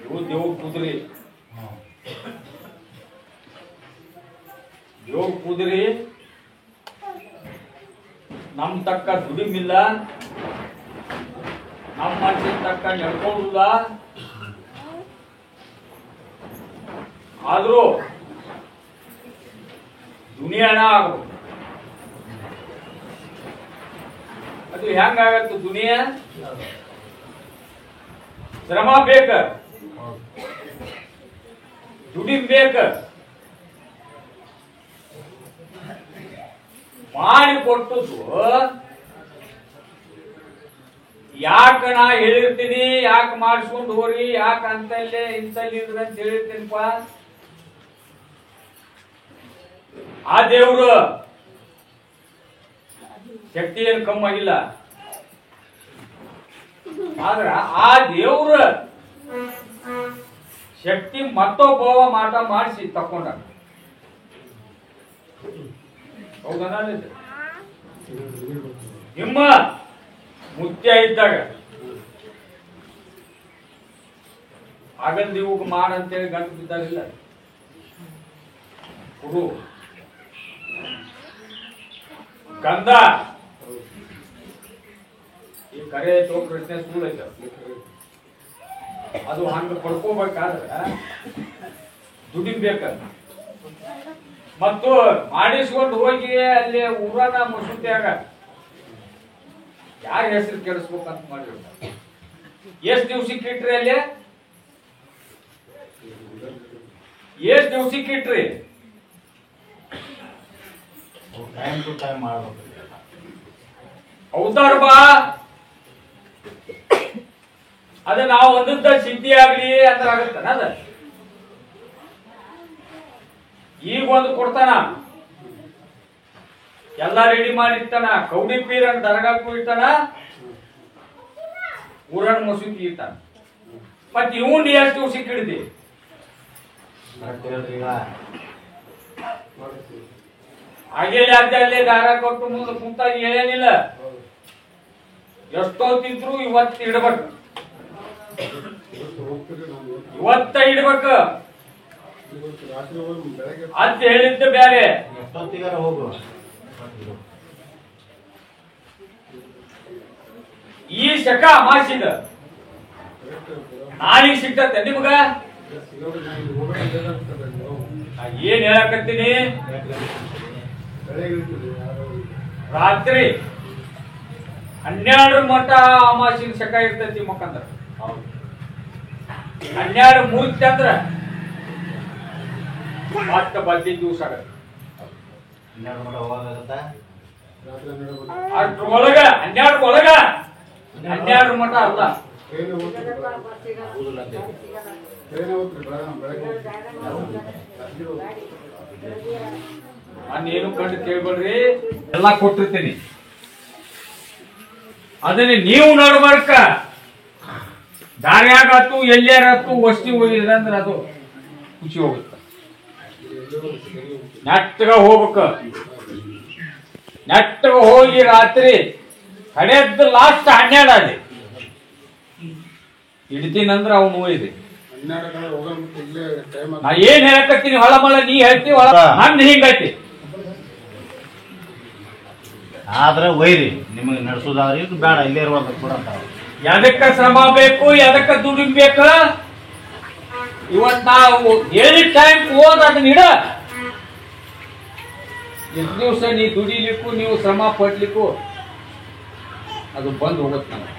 ಇವು ದೇವ್ರ ಕುದುರಿ. ದೇವ್ರ ಕುದುರಿ ನಮ್ ತಕ್ಕ ದುಡಿಮಿಲ್ಲ, ನಮ್ಮ ಮನಸ್ಸಿನ ತಕ್ಕ ನಡ್ಕೊಳ್ಳುಲ್ಲ. ಆದ್ರೂ ದುನಿಯಾನ ಆಗ್ಬೇಕು. ಅದು ಹೆಂಗಾಗತ್ತು ದುನಿಯಾ? ಶ್ರಮ ಬೇಕ, ದುಡಿಮ್ ಬೇಕ, ಮಾಡಿ ಕೊಟ್ಟದ್ದು ಯಾಕ ನಾ ಹೇಳಿರ್ತೀನಿ, ಯಾಕೆ ಮಾಡಿಸ್ಕೊಂಡು ಹೋರಿ, ಯಾಕ ಅಂತಲ್ಲೇ ಇಂತಲ್ಲಿ ಇರ್ರಿ ಅಂತ ಹೇಳಿರ್ತೀನಿಪ್ಪ. ಆ ದೇವ್ರು ಶಕ್ತಿ ಏನು ಕಮ್ಮಾಗಿಲ್ಲ. ಆದ್ರ ಆ ದೇವ್ರ ಶಕ್ತಿ ಮತ್ತೊಬ್ಬ ಮಾಟ ಮಾಡಿಸಿ ತಕೊಂಡ. ಹೌದಾ? ನಿಮ್ಮ ಮುತ್ಯ ಇದ್ದಾಗ ಆಗಲ್ ನೀವು ಮಾಡಂತೇಳಿ ಗಂಟು ಬಿದ್ದಾಗಿಲ್ಲ. ಹುಡು ಗಂಧ ಈ ಕರೆ ಐತೋ ಪ್ರಶ್ನೆ ಸುಳ್ಳು ಐತ. ಅದು ಹಂಗ ಪಡ್ಕೋಬೇಕಾದ್ರೆ ದುಡಿಬೇಕ. ಮತ್ತು ಮಾಡಿಸ್ಕೊಂಡು ಹೋಗಿ ಅಲ್ಲಿ ಊರನ ಮಸೂತಿಯಾಗ ಯಾರ ಹೆಸರು ಕೆಡಿಸ್ಬೇಕಂತ ಮಾಡಿರ್ತಾರೆ. ಎಷ್ಟ್ ದಿವ್ಸಕ್ಕೆ ಇಟ್ರಿ ಅಲ್ಲಿ? ಎಷ್ಟ್ ದಿವ್ಸಕ್ಕೆ ಇಟ್ರಿ? ಟೈಮ್ ಟು ಟೈಮ್ ಮಾಡ್ಬೇಕು. ಹೌದಾರ ಬಾ? ಅದ ನಾವು ಒಂದದ್ದ ಸಿದ್ಧಿ ಆಗ್ಲಿ ಅಂತ ಆಗತ್ತಾನ. ಅದ ಈಗ ಒಂದು ಕೊಡ್ತಾನ, ಎಲ್ಲಾ ರೆಡಿ ಮಾಡಿರ್ತಾನ. ಕೌಡಿ ಪೀರನ್ ದರ್ಗಾಕ್ಕೂ ಇರ್ತಾನ, ಊರನ್ ಮಸೂತಿ ಇರ್ತಾನ. ಮತ್ ಇವನ್ ಎಷ್ಟು ದಿವ್ಸಕ್ಕೆ ಹಿಡಿದಿ? ಹಾಗೆ ಅಲ್ಲೇ ದಾರ ಕೊಟ್ಟು ಮುಂದೆ ಕುಂತಾಗ ಏನೇನಿಲ್ಲ. ಎಷ್ಟೊತ್ತಿದ್ರು ಇವತ್ತು ಇಡ್ಬೇಕು, ಇವತ್ತ ಇಡ್ಬೇಕು ಅಂತ ಹೇಳಿದ್ದ ಬ್ಯಾರೆ. ಎಷ್ಟೊತ್ತಿಗಾರ ಹೋಗು. ಈ ಶಕ ಅಮಾಸಿದ ನಾಳೆಗೆ ಸಿಗ್ತತೆ ನಿಮಗ. ಏನ್ ಹೇಳಕತ್ತೀನಿ? ರಾತ್ರಿ 12 ಮಟ ಅಮಾಸಿನ ಶಕ ಇರ್ತೈತಿ ಮಕ್ಕಂದ್ರ. 12 ಮುಗಿತ ಅಂದ್ರ ಮತ್ತ ಬದ್ದಿ ದಿವಸ ಆಗತ್ತೆ. 12 ಮಟ ಹೋಗಾಗತ್ತ. ಅಷ್ಟ್ರೊಳಗ 12 ಒಳಗ 12 ಮಟ ಅಲ್ಲ. ನಾನೇನು ಕಂಡು ಕೇಳ್ಬೇಡ್ರಿ, ಎಲ್ಲಾ ಕೊಟ್ಟಿರ್ತೀನಿ. ಅದನ್ನ ನೀವು ನೋಡ್ಬಾರ್ಕ. ದಾರ್ಯಾಗತ್ತು ಎಲ್ಲಾರತ್ತು ವಸ್ತಿ ಹೋಗಿದ್ರೆ ಅದು ಖುಷಿ ಹೋಗುತ್ತೆ. ನೆಟ್ಟಗ ಹೋಗ್ಬೇಕ. ನೆಟ್ಟಗ ಹೋಗಿ ರಾತ್ರಿ ಕಡೆದ್ದು ಲಾಸ್ಟ್ 12 ಅಲ್ಲಿ ಹಿಡಿತೀನಂದ್ರ ಅವ್ನು ಹೋಯ್ರಿ. ನಾ ಏನ್ ಹೇಳಕತ್ತೀನಿ ಹೊಳ ಮಳ ನೀ ಹೇಳ್ತಿ, ಹೊಳ ನಂದು ಹಿಂಗೈತಿ. ಆದ್ರೆ ಒಯ್ರಿ, ನಿಮಗೆ ನಡೆಸೋದಾದ್ರೆ ಇದು ಬೇಡ, ಇಲ್ಲೇ ಇರ್ಬೇಕು ಕೂಡ ಅಂತ. ಎದಕ್ಕ ಶ್ರಮ ಬೇಕು, ಎದಕ್ಕ ದುಡಿಬೇಕ? ಇವತ್ ನಾವು ಹೇಳಿ ಟೈಮ್ ಹೋದ ಅದನ್ನ ಇಡ. ಎಷ್ಟು ದಿವಸ ನೀ ದುಡಿಲಿಕ್ಕೂ ನೀವು ಶ್ರಮ ಪಡ್ಲಿಕ್ಕೂ ಅದು ಬಂದು ಹೋಗುತ್ತೆ. ನಮ್ಗೆ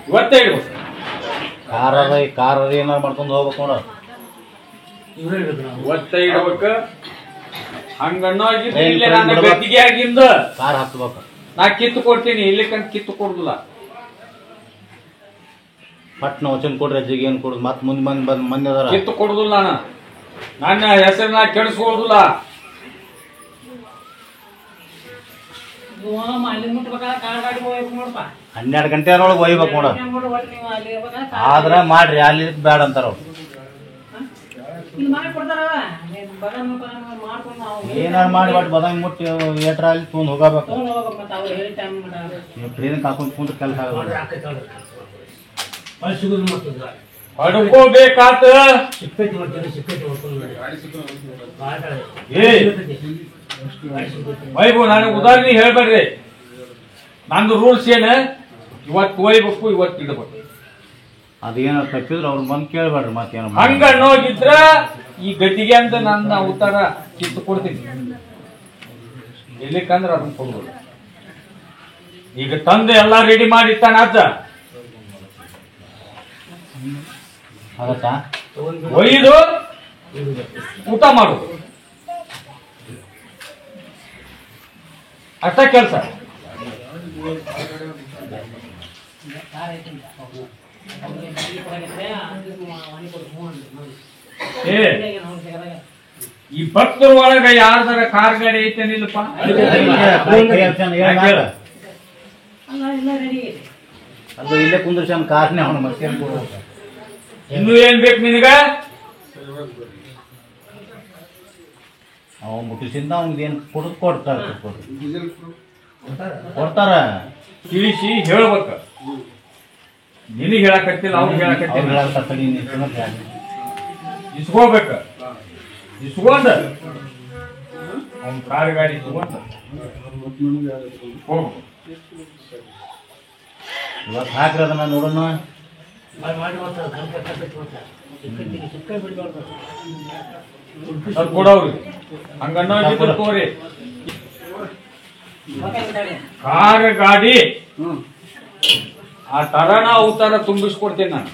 ಇವತ್ತೇ ಇಡ್ಬೇಕು. ಕಾರ್ ಏನಾರು ಮಾಡ್ಕೊಂಡು ಹೋಗ್ಬೇಕು ನೋಡ. ಇವತ್ತೇ ಇಡ್ಬೇಕು. ಹಂಗನ್ನೋ ಇಲ್ಲೇ ನನ್ನ ಗದ್ದಿಗೆ ಆಗಿಂದ ಕಾರ್ ಹತ್ಬೇಕು. ನಾ ಕಿತ್ತು ಕೊಡ್ತೀನಿ, ಇಲ್ಲಿಕಂತ ಕಿತ್ತು ಕೊಡುದಿಲ್ಲ. ಪಟ್ನ ವಚನ ಕೊಡ್ರಿ ಅಜ್ಜಿಗೆ ಏನ್ ಕೊಡುದು, ಮತ್ ಮುಂದ್ ಮಂದಿ ಅದಾರ. ಕಿತ್ತು ಕೊಡುದಿಲ್ಲ. ನನ್ನ ಹೆಸರನ್ನ ಕೆಡಿಸ್ಕೊಳ್ಳುದಿಲ್ಲ. ಅಲ್ಲಿ ಮುಟ್ಬೇಕಾದ್ರೆ ಕಾರ್ ಗಾಡಿ ಹೋಗ್ಬೇಕು ನೋಡಪ್ಪ. 12 ಗಂಟೆ ಒಳಗೆ ಒಯ್ಬೇಕು ನೋಡ. ಆದ್ರ ಮಾಡ್ರಿ, ಅಲ್ಲಿ ಬೇಡ ಅಂತಾರ ಅವ್ರು. ಇಲ್ಲಿ ಮಾಡಿ ಕೊಡ್ತಾರವ, ಮಾಡ್ಕೊಂಡು ನಾವು ಏನಾರು ಮಾಡಿ ಒಟ್ಟು ಬದಂಗ್ ಮುಟ್ಟಿ ಏಟ್ರ ಅಲ್ಲಿ ತೊಗೊಂಡ್ ಹೋಗಬೇಕು. ತಗೊಂಡು ಹೋಗ್ಬೇಕು. ಮತ್ತೆ ಅವ್ರು ಹೇಳಿ ಟೈಮ್ ನೀವು ಟ್ರೈನ್ ಹಾಕೊಂಡ್ ಕುಂತ ಕೆಲಸ ಆಗೋದು. ಪಡ್ಕೋಬೇಕಾತ ಏ ವೈಭವ್ ನನಗೆ ಉದಾಹರಣೆ ಹೇಳ್ಬೇಡ್ರಿ. ನಂದು ರೂಲ್ಸ್ ಏನ, ಇವತ್ತು ಒಯ್ಬೇಕು, ಇವತ್ತು ಇಡ್ಬೇಕು. ಅದೇನೋ ತಪ್ಪಿದ್ರೆ ಅವ್ರ ಬಂದು ಕೇಳ್ಬೇಡ್ರಿ ಮತ್ತೇನೋ. ಹಂಗ ಅನ್ನೋಗಿದ್ರ ಈ ಗತಿಗೆ ಅಂತ ನನ್ನ ಉತ್ತರ ಕಿತ್ತು ಕೊಡ್ತೀನಿ. ಇರ್ಲಿಕ್ಕಂದ್ರ ಅದನ್ನ ಕೊಡ್ಬೋದು. ಈಗ ತಂದೆ ಎಲ್ಲಾ ರೆಡಿ ಮಾಡಿ ಇಟ್ಟಾನ ಅಜ್ಜ. ಆಗತ್ತಾ? ಒಯ್ದು ಊಟ ಮಾಡುದು ಅಷ್ಟ ಕೆಲಸ. ಈ ಭಕ್ತರ ಒಳಗ ಯಾರ್ದಾರ ಕಾರ್ ಗಾಡಿ ಐತೇನಿಲ್ಲಪ್ಪ? ಅದು ಇಲ್ಲೇ ಕುಂದ್ರಶನ್ ಕಾರ್ನೇ ಅವನು ಮತ್ತೇನು ಕೊಡ್ಬೇಕು. ಇನ್ನು ಏನ್ ಬೇಕು ನಿನಗ? ಅವ ಮುಟ್ಟಿಸಿಂದ ಅವ್ನಿಗೆ ಏನು ಕೊಡೋದು ಕೊಡ್ತಾರ ಕೊಡ್ತಾರ. ತಿಳಿಸಿ ಹೇಳ್ಬೇಕ. ನಿನಗೆ ಹೇಳಕತ್ತಿಲ್ಲ, ಅವ್ನು ಹೇಳಕತ್ತಿಲ್ಲ. ಇಸ್ಕೋಬೇಕ. ಇಸ್ಕೊಂಡ ಅವ್ನ ಕಾರ್ ಗಾಡಿ ತಗೊಂಡ ಹೋಗ್ಬೇಕು. ಇವತ್ತು ಹಾಕ್ರಿ ಅದನ್ನ ನೋಡೋಣ. ಕೊಡವ್ರಿ ಹಂಗನ್ನೋದಿದ್ರು ತೋರಿ. ಕಾರ್ ಗಾಡಿ ಆ ತರನ ಅವತಾರ ತುಂಬಿಸ್ಕೊಡ್ತೀನಿ ನಾನು.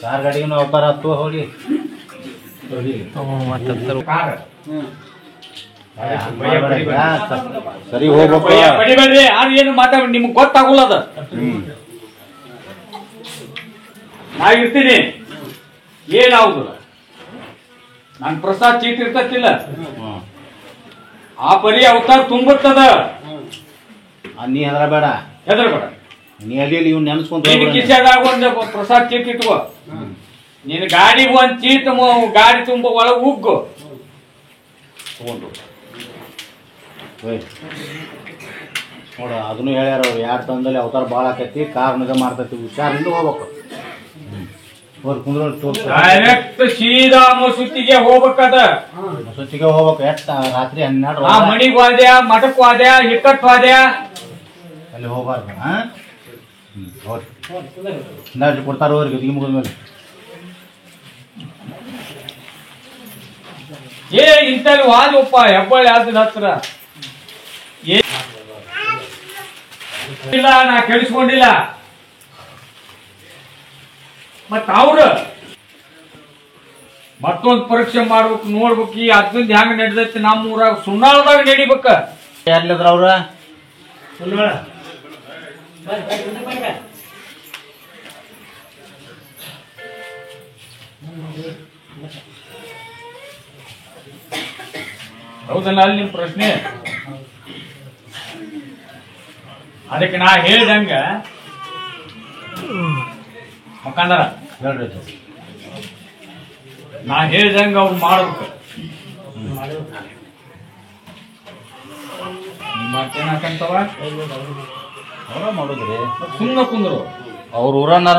ಕಾರ್ ಗಾಡಿಗೂ ಅವತಾರ ತೋ ಹೋಗಿ ಕಾರ್ ಸರಿ ಹೋಗ್ಬೇಕು. ಬಡಿಬೇಡ್ರಿ, ಯಾರು ಏನು ಮಾತಾಡಿ ನಿಮ್ಗೆ ಗೊತ್ತಾಗಲ್ಲ. ಅದ ನಾ ಇರ್ತೀನಿ, ಏನಾಗುದಿಲ್ಲ. ನನ್ ಪ್ರಸಾದ್ ಚೀಟ್ ಇರ್ತತಿಲ್ಲ, ಆ ಪರಿ ಅವತಾರ ತುಂಬುತ್ತದ. ನೀ ಹೆದರಬೇಡ, ಹೆದರ್ಬೇಡ. ನೀ ಅಲ್ಲಿ ಇವ್ ನೆನ್ಸ್ಕೊಂತ ಕಿಸೆದಾಗ ಒಂದು ಪ್ರಸಾದ್ ಚೀಟ್ ಇಟ್ಕೋ. ನೀನ್ ಗಾಡಿಗೆ ಒಂದ್ ಚೀಟ್ ಗಾಡಿ ತುಂಬ ಒಳಗೆ ಉಗ್ಗು ತಗೊಂಡು ನೋಡ. ಅದನ್ನು ಹೇಳ್ಯಾರ ಅವ್ರು, ಯಾರು ತಂದಲ್ಲಿ ಅವತಾರ ಭಾಳ ಆಕೈತಿ, ಕಾರ್ ನಿಜ ಮಾಡ್ತೈತಿ, ಹುಷಾರಿಂದ ಹೋಗ್ಬೇಕು. ಡೈರೆಕ್ಟ್ ಸೀದಾ ಮಸೂತಿಗೆ ಹೋಗ್ಬೇಕದ. ಮಸೂತಿಗೆ ಹೋಗ್ಬೇಕು. ಎಷ್ಟ ರಾತ್ರಿ 12 ಆ ಮಣಿಗ್ ವಾದ್ಯ, ಮಠಕ್ ವಾದ್ಯ, ಹಿಕ್ಕಟ್ ವಾದ್ಯ ಅಲ್ಲಿ ಹೋಗ್ಬಾರ್ದು. ಹೋಗ್ರಿ ಕೊಡ್ತಾರ ಹೋಗ್ರಿ ಗದಿಗೆ ಮುಗಿದ್ಮೇಲೆ. ಏ ಇಂತಲ್ಲಿ ವಾದಪ್ಪ ಹೆಬ್ಬಳ್ಳಿ ಆದ ಹತ್ರ ಇಲ್ಲ, ನಾ ಕೇಳಿಸ್ಕೊಂಡಿಲ್ಲ. ಮತ್ತ ಅವ್ರ ಮತ್ತೊಂದು ಪರೀಕ್ಷೆ ಮಾಡ್ಬೇಕು, ನೋಡ್ಬೇಕು. ಈ ಅದ್ರಿಂದ ಹೆಂಗ ನಡೆದೈತಿ ನಮ್ಮ ಊರಾಗ ಸುಣ್ಣಾಳದಾಗ ನಡಿಬೇಕ. ಯಾರ್ಲಿದ್ರ ಅವ್ರ? ಹೌದಲ್ಲ ಅಲ್ಲಿ ನಿಮ್ ಪ್ರಶ್ನೆ? ಅದಕ್ಕೆ ನಾ ಹೇಳ್ದಂಗ ಮಕ್ಕಂಡರ ಹೇಳ್ರಿ. ನಾ ಹೇಳ್ದಂಗ ಅವ್ರು ಮಾಡ್ಬೇಕು. ಮತ್ತೇನಾಕಂತವ ಅವ್ರ ಮಾಡುದ್ರಿ. ಸುಮ್ಮನೆ ಕುಂದ್ರು. ಅವ್ರ ಊರನ್ನಾರ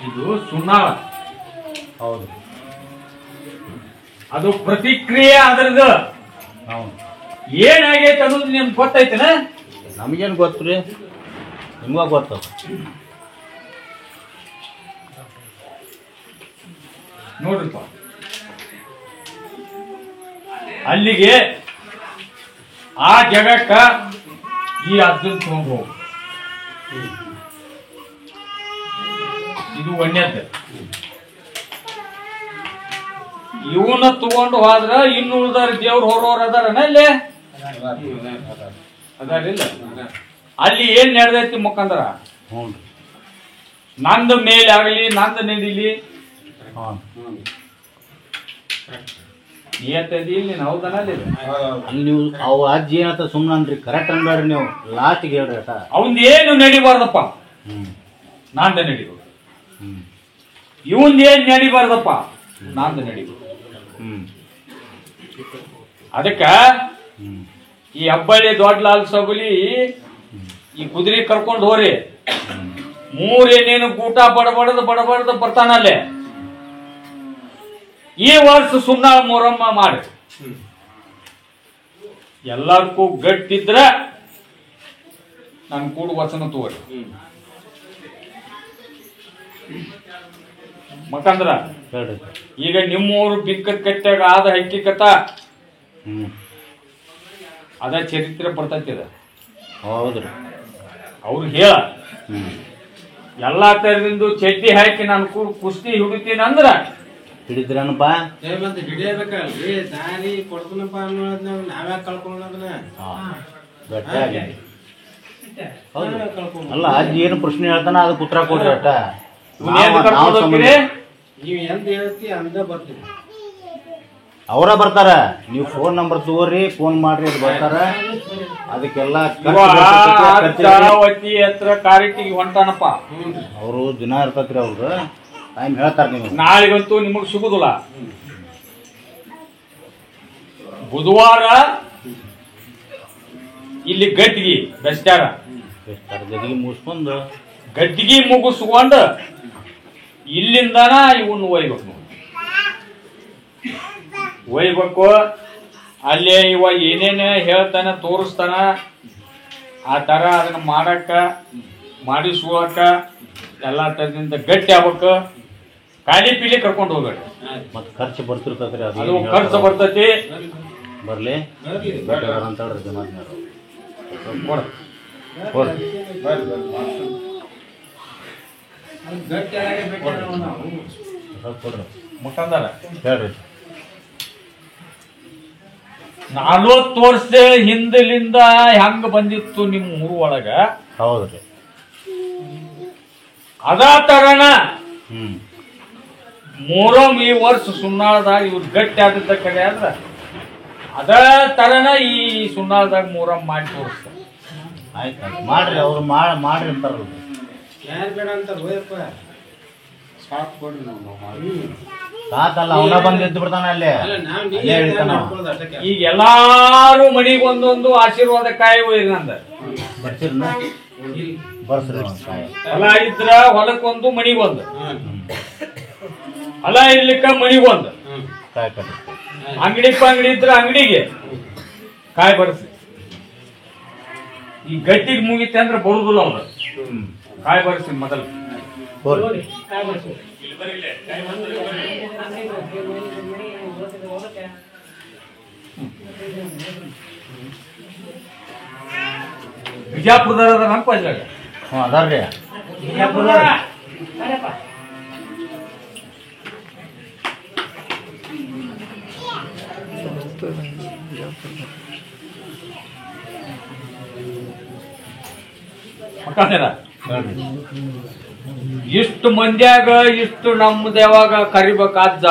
ಇದು ಸುಣ್ಣಾಳ. ಹೌದು, ಅದು ಪ್ರತಿಕ್ರಿಯೆ ಅದ್ರದ್ದು. ಹೌದು. ಏನಾಗೈತೆ ಅನ್ನೋದು ನಿಮ್ಗೆ ಗೊತ್ತೈತನ? ನಮಗೇನು ಗೊತ್ತು ರೀ, ನಿಮ್ಗ ಗೊತ್ತ. ನೋಡ್ರಿಪ್ಪ, ಅಲ್ಲಿಗೆ ಆ ಜಗಕ್ಕ ಈ ಅರ್ಜುನ್ ತಗೊಂಡು ಹೋಗು. ಇದು ಒಳ್ಳೆಯದ್ದು. ಇವನ್ನ ತಗೊಂಡು ಹೋದ್ರ ಇನ್ನು ಉಳ್ದಾರ ದೇವ್ರು ಹೊರೋರ್ ಅದಾರನ ಅಲ್ಲಿ ಅದಾರಿಲ್ಲ. ಅಲ್ಲಿ ಏನ್ ನಡೆದೈತಿ ಮುಖಂದ್ರ, ನಂದು ಮೇಲೆ ಆಗಲಿ, ನಂದು ನಡೀಲಿ, ನೀನ್ ಹೌದನ ಅಲ್ಲಿ ನೀವು ಅವ್ ಅಜ್ಜಿ ಏನಂತ ಸುಮ್ಮನೆ ಅನ್ರಿ, ಕರೆಕ್ಟ್ ಅನ್ಬೇಡ್ರಿ ನೀವು. ಲಾಸ್ಟಿಗೆ ಹೇಳ್ರಿ ಅಟ ಅವಂದ ಏನು ನಡಿಬಾರ್ದಪ್ಪ, ನಂದ ನಡಿಬೇಕು. ಇವಂದ ಏನ್ ನಡಿಬಾರ್ದಪ್ಪ, ನಂದು ನಡಿಬೇಕು. ಅದಕ್ಕ ಈ ಹೆಬ್ಬಳ್ಳಿ ದೊಡ್ಡ ಲಾಲ್ ಸಗುಲಿ ಈ ಕುದುರೆ ಕರ್ಕೊಂಡು ಹೋರಿ. 3 ಎಣ್ಣೆನ ಗೂಟ ಬಡಬಡದ ಬರ್ತಾನಲ್ಲೇ. ಈ ವರ್ಷ ಸುಣ್ಣಾಳ ಮೊರಮ್ಮ ಮಾಡಿ ಎಲ್ಲದಕ್ಕೂ ಗಟ್ಟಿದ್ರ ನನ್ ಕೂಡ ವಚನ ತಗೋರಿ. ಮಕಂದ್ರ ಹೇಳ್ರಿ. ಈಗ ನಿಮ್ಮೂರು ಬಿಕ್ಕದ ಕಟ್ಟಾಗ ಆದ ಹಕ್ಕಿಕತ ಅದ ಚರಿತ್ರೆ ಬರ್ತೈತಿ. ಹೌದ್ರಿ. ಅವ್ರು ಹೇಳ ಎಲ್ಲಾ ತರದಿಂದ ಚಡ್ಡಿ ಹಾಕಿ ನಾನು ಕೂಡ ಕುಸ್ತಿ ಹಿಡಿತೀನಿ ಅಂದ್ರ ಹಿಡಿದ್ರನಪ್ಪ. ಮತ್ತೆ ಹಿಡಿಯಬೇಕಲ್ರಿ, ದಾರಿ ಕೊಡ್ತೀನಪ್ಪ ಅನ್ನೋದನ್ನ ನಾವ್ಯಾಕೆ ಕಳ್ಕೊಳ್ಳೋದನ್ನ? ಗಟ್ಟಿಯಾಗಿ ಅಲ್ಲ, ಅಜ್ಜಿ ಏನು ಪ್ರಶ್ನೆ ಹೇಳ್ತಾನ ಅದಕ್ಕೆ ಉತ್ತರ ಕೊಡ್ರಿ ಅಟ್ಟ. ನೀವು ಎಂತ ಹೇಳ್ತಿ ಅಂದ ಬರ್ತೀವಿ. ಅವರ ಬರ್ತಾರ, ನೀವು ಫೋನ್ ನಂಬರ್ ತಗೋರಿ, ಫೋನ್ ಮಾಡ್ರಿ, ಅದು ಬರ್ತಾರ. ಅದಕ್ಕೆಲ್ಲ ಚಾರಾವತಿ ಹತ್ರ ಕಾರಿಟಿಗೆ ಹೊಂಟಾನಪ್ಪ. ಅವರು ದಿನ ಇರ್ತೈತ್ರಿ, ಅವ್ರು ಟೈಮ್ ಹೇಳ್ತಾರ. ನೀವು ನಾಳೆಗಂತೂ ನಿಮಗ್ ಸಿಗುದಿಲ್ಲ. ಬುಧವಾರ ಇಲ್ಲಿ ಗಡ್ಡಿಗೆ ಬೆಸ್ಟಾರ ಗದಿಗೆ ಮುಗಿಸ್ಕೊಂಡು ಗಡ್ಡಿಗೆ ಮುಗಿಸ್ಕೊಂಡು ಇಲ್ಲಿಂದನ ಇವನ್ನ ಒಯ್ಬೇಕು. ಒಯ್ಬೇಕು. ಅಲ್ಲೇ ಇವ ಏನೇನ ಹೇಳ್ತಾನ ತೋರಿಸ್ತಾನ ಆ ತರ ಅದನ್ನ ಮಾಡಕ್ಕ ಮಾಡಿಸುವಕ್ಕ ಎಲ್ಲಾ ತರದಿಂದ ಗಟ್ಟಿ ಆಗ್ಬೇಕು. ಖಾಲಿ ಪೀಲಿ ಕರ್ಕೊಂಡು ಹೋಗ್ಬೇಡಿ. ಮತ್ತೆ ಖರ್ಚು ಬರ್ತಿರ್ತೈತ್ರಿ, ಅದು ಖರ್ಚು ಬರ್ತೈತಿ. ಬರ್ಲಿ ಅಂತ ಹೇಳ್ರಿ ಜನ ಮುಖಂದರ ಹೇಳ್ರಿ. 40 ವರ್ಷ ಹಿಂದಲಿಂದ ಹೆಂಗ ಬಂದಿತ್ತು ನಿಮ್ಮ ಊರು ಒಳಗ, ಹೌದ್ರಿ. ಅದ ತರನ ಮೊಹರಂ ಈ ವರ್ಷ ಸುಣ್ಣಾಳದಾಗ ಇವ್ರು ಗಟ್ಟಿ ಆದದ್ದ ಕಡೆ ಅಂದ್ರ ಅದ ತರನ ಈ ಸುಣ್ಣಾಳದಾಗ ಮೊಹರಂ ಮಾಡಿ ತೋರಿಸ್ತಾರೆ. ಆಯ್ತು ಮಾಡ್ರಿ, ಅವ್ರು ಮಾಡ್ರಿ ಅಂತಾರಲ್ಲ. ಯಾರು ಬೇಡ ಅಂತಾರ ಹೋಯಪ್ಪ, ಸಾಕು ಕೊಡ್ರಿ ನಾವು. ಸಾಕಲ್ಲ, ಅವನ ಬಂದು ಎದ್ದು ಬಿಡ್ತಾನ ಅಲ್ಲೇ. ಈಗ ಎಲ್ಲಾರು ಮನಿಗೆ ಒಂದೊಂದು ಆಶೀರ್ವಾದ ಕಾಯಿ ಒಯ್ರಿ ನಂದ ಬರ್ತೀರನ್ನ ಬರ್ಸ್ರಿ. ಹೊಲ ಇದ್ರ ಹೊಲಕ್ಕೊಂದು ಮನಿಗೊಂದು, ಹೊಲ ಇರ್ಲಿಕ್ಕ ಮನಿಗೊಂದು, ಕಾಯಿ ಕಟ್ಟಿ ಅಂಗಡಿ ಇದ್ರ ಅಂಗಡಿಗೆ ಕಾಯಿ ಬರ್ಸಿ. ಈ ಗಟ್ಟಿಗೆ ಮುಗಿತೆ ಅಂದ್ರೆ ಬರುದಿಲ್ಲ ಅವ್ರು. ಕಾಯಿ ಬರ್ಸಿ ಮೊದಲು. ಬಿಜಾಪುರದಾಗ ಅದ ನಮ್ಮ ಪಂಚಾಗ. ಅದಾರ್ರಿ. ಇಷ್ಟು ಮಂದ್ಯಾಗ ಇಷ್ಟು ನಮ್ದು ಯಾವಾಗ ಕರಿಬೇಕ ಅಜ್ಜ?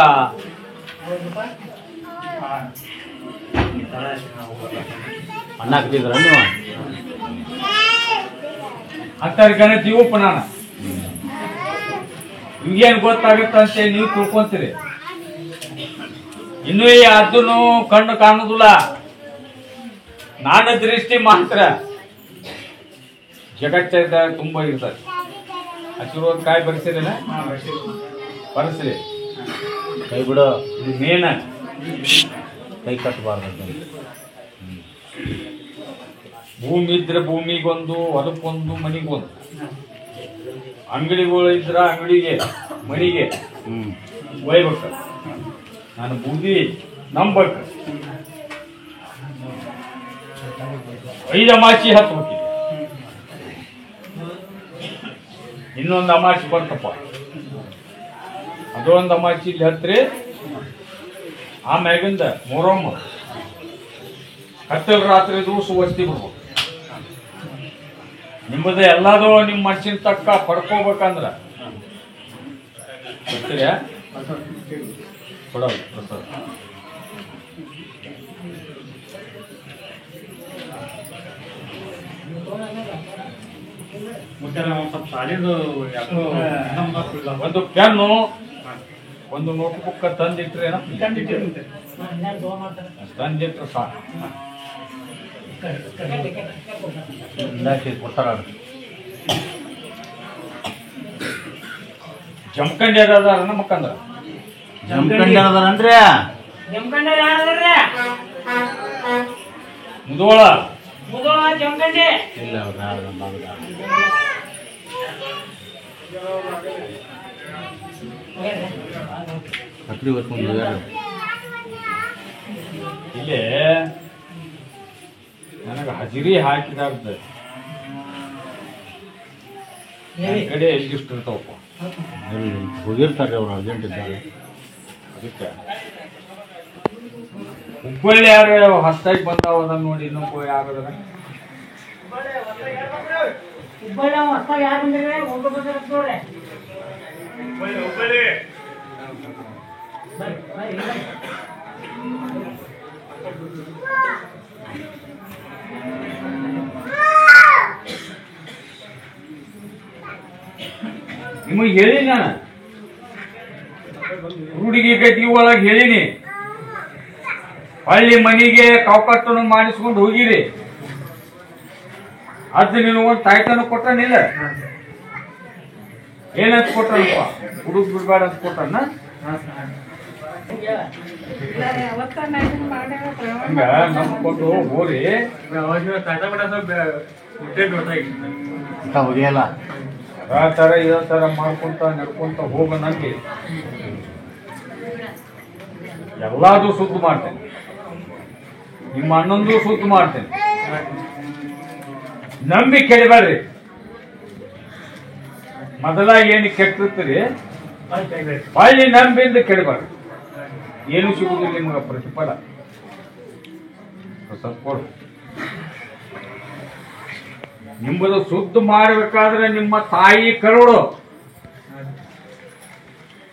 ಅಣ್ಣ ಹಾಕ್ತಿದ್ರ ನೀವು ಅಂತರ್ಗಣ ಜೀವಪ್ಪ. ನಾನು ನಿಮ್ಗೇನ್ ಗೊತ್ತಾಗತ್ತಂತೆ ನೀವು ತಿಳ್ಕೊಂತೀರಿ. ಇನ್ನೂ ಅದನ್ನು ಕಣ್ಣು ಕಾಣುದಿಲ್ಲ, ನಾನು ದೃಷ್ಟಿ ಮಾತ್ರ ಜಗತ್ತ ತುಂಬಾ ಇರ್ತದೆ. ಆಶೀರ್ವಾದ ಕಾಯಿ ಬರ್ಸಿರೇನ? ಬರ್ಸ್ರಿ. ಕೈ ಬಿಡು, ಮೇನ ಕೈ ಕಟ್ಟಬಾರ್ದು. ಭೂಮಿ ಇದ್ರೆ ಭೂಮಿಗೊಂದು, ಹೊಲಕ್ಕೊಂದು, ಮನಿಗೊಂದು. ಅಂಗಡಿಗಳು ಇದ್ರ ಅಂಗಡಿಗೆ ಮನಿಗೆ ಒಯ್ಬೇಕ. ನಾನು ಬುದ್ಧಿ ನಂಬಕ. 5 ಅಮಾಸಿ ಹತ್ಬೇಕಿದೆ. ಇನ್ನೊಂದು ಅಮಾಸಿ ಬರ್ತಪ್ಪ, ಅದೊಂದು ಅಮಾಸಿ ಇಲ್ಲಿ ಹತ್ರಿ. ಆಮ್ಯಾಗಿಂದ ಮೊಹರಂ ಹತ್ತಲ್ ರಾತ್ರಿ ದಿವಸ ವಸ್ತಿ ಬರ್ಬೇಕು. ನಿಮ್ಮದ ಎಲ್ಲಾದು ನಿಮ್ಮ ಮನಸ್ಸಿನ ತಕ್ಕ ಪಡ್ಕೋಬೇಕಂದ್ರ ಬರ್ತೀರಾ? ಕೊಡೋದು ಪ್ರಸಾದ. ಒಂದು ಪೆನ್ನು, ಒಂದು ನೋಟ್ ಬುಕ್ ತಂದಿಟ್ರೆ ತಂದಿಟ್ರೆ ಸಾಕು. ಕೊಡ್ತಾರ. ಜಮಖಂಡಿ ಅದಾರ ನಮ್ಮಕ್ಕಂದ್ರ ಜಮಖಂಡಿ ಅದಾರನ್ರಿ ಜಮಖಂಡಿ ಯಾರದ್ರಿ ಮುದೋಳ ಮುದೋಳ ಜಮಖಂಡಿ ಇಲ್ಲ ಅವ್ರು ಯಾರು ನಮ್ಮ ಭಾಗದ ಹತ್ರಿ ಹೊತ್ಕೊಂಡು ಯಾರು ಇಲ್ಲೇ ನನಗೆ ಹಜಿರಿ ಹಾಕಿದಾರ್ದ ಕಡೆ ಎಲ್ಲಿಷ್ಟು ಇರ್ತಾವಪ್ಪ ಹೋಗಿರ್ತಾರೆ ಅವ್ರು ಅರ್ಜೆಂಟ್ ಇದ್ದಾರೆ ಅದಕ್ಕೆ ಹುಬ್ಬಳ್ಳಿ ಯಾರು ಹೊಸ್ದಾಗಿ ಬಂದಾವ ಅದನ್ನ ನೋಡಿ ಇನ್ನೊಬ್ಬ ಯಾರದಾರ ಹುಬ್ಬಳ್ಳಿ ಹೊಸ್ತಾಗ ಯಾರು ಬಂದಿರಿ ಹೋಗಿ ಬಂದಿರ ನೋಡ್ರಿ ನಿಮಗೆ ಹೇಳಿ ನಾನು ಹುಡುಗಿ ಗತಿ ಒಳಗೆ ಹೇಳಿನಿ ಹಳ್ಳಿ ಮನಿಗೆ ಕಾವಕಟ್ಟನ್ನು ಮಾಡಿಸ್ಕೊಂಡು ಹೋಗಿರಿ ಅದು ನೀನು ಒಂದು ತಾಯ್ತನ ಕೊಟ್ಟನಿಲ್ಲ ಏನಂತ ಕೊಟ್ಟನಪ್ಪ ಹುಡುಗ ಬಿಡ್ಬೇಡ ಅಂತ ಕೊಟ್ಟನ ಹಂಗ ನಮ್ ಕೊಟ್ಟು ಹೋರಿ ಹೋಗಿಯಲ್ಲ ಆ ತರ ಇದೇ ತರ ಮಾಡ್ಕೊಂತ ನಡ್ಕೊಂತ ಹೋಗನಂಗೆ ಎಲ್ಲಾದ್ರೂ ಸುದ್ದು ಮಾಡ್ತೇನೆ ನಿಮ್ಮ ಅಣ್ಣಂದು ಸುದ್ದು ಮಾಡ್ತೇನೆ ನಂಬಿ ಕೆಡಬೇಡ್ರಿ ಮೊದಲ ಏನು ಕೆಟ್ಟಿರ್ತೀರಿ ಹೊಳ್ಳಿ ನಂಬಿಂದ ಕೆಡಬೇಡ್ರಿ ಏನು ಸಿಗುದಿಲ್ಲ ನಿಮಗೆ ಪ್ರತಿಫಲ ಸ್ವಲ್ಪ ಕೊಡು ನಿಮ್ಮದು ಸುದ್ದು ಮಾಡಬೇಕಾದ್ರೆ ನಿಮ್ಮ ತಾಯಿ ಕರುಳು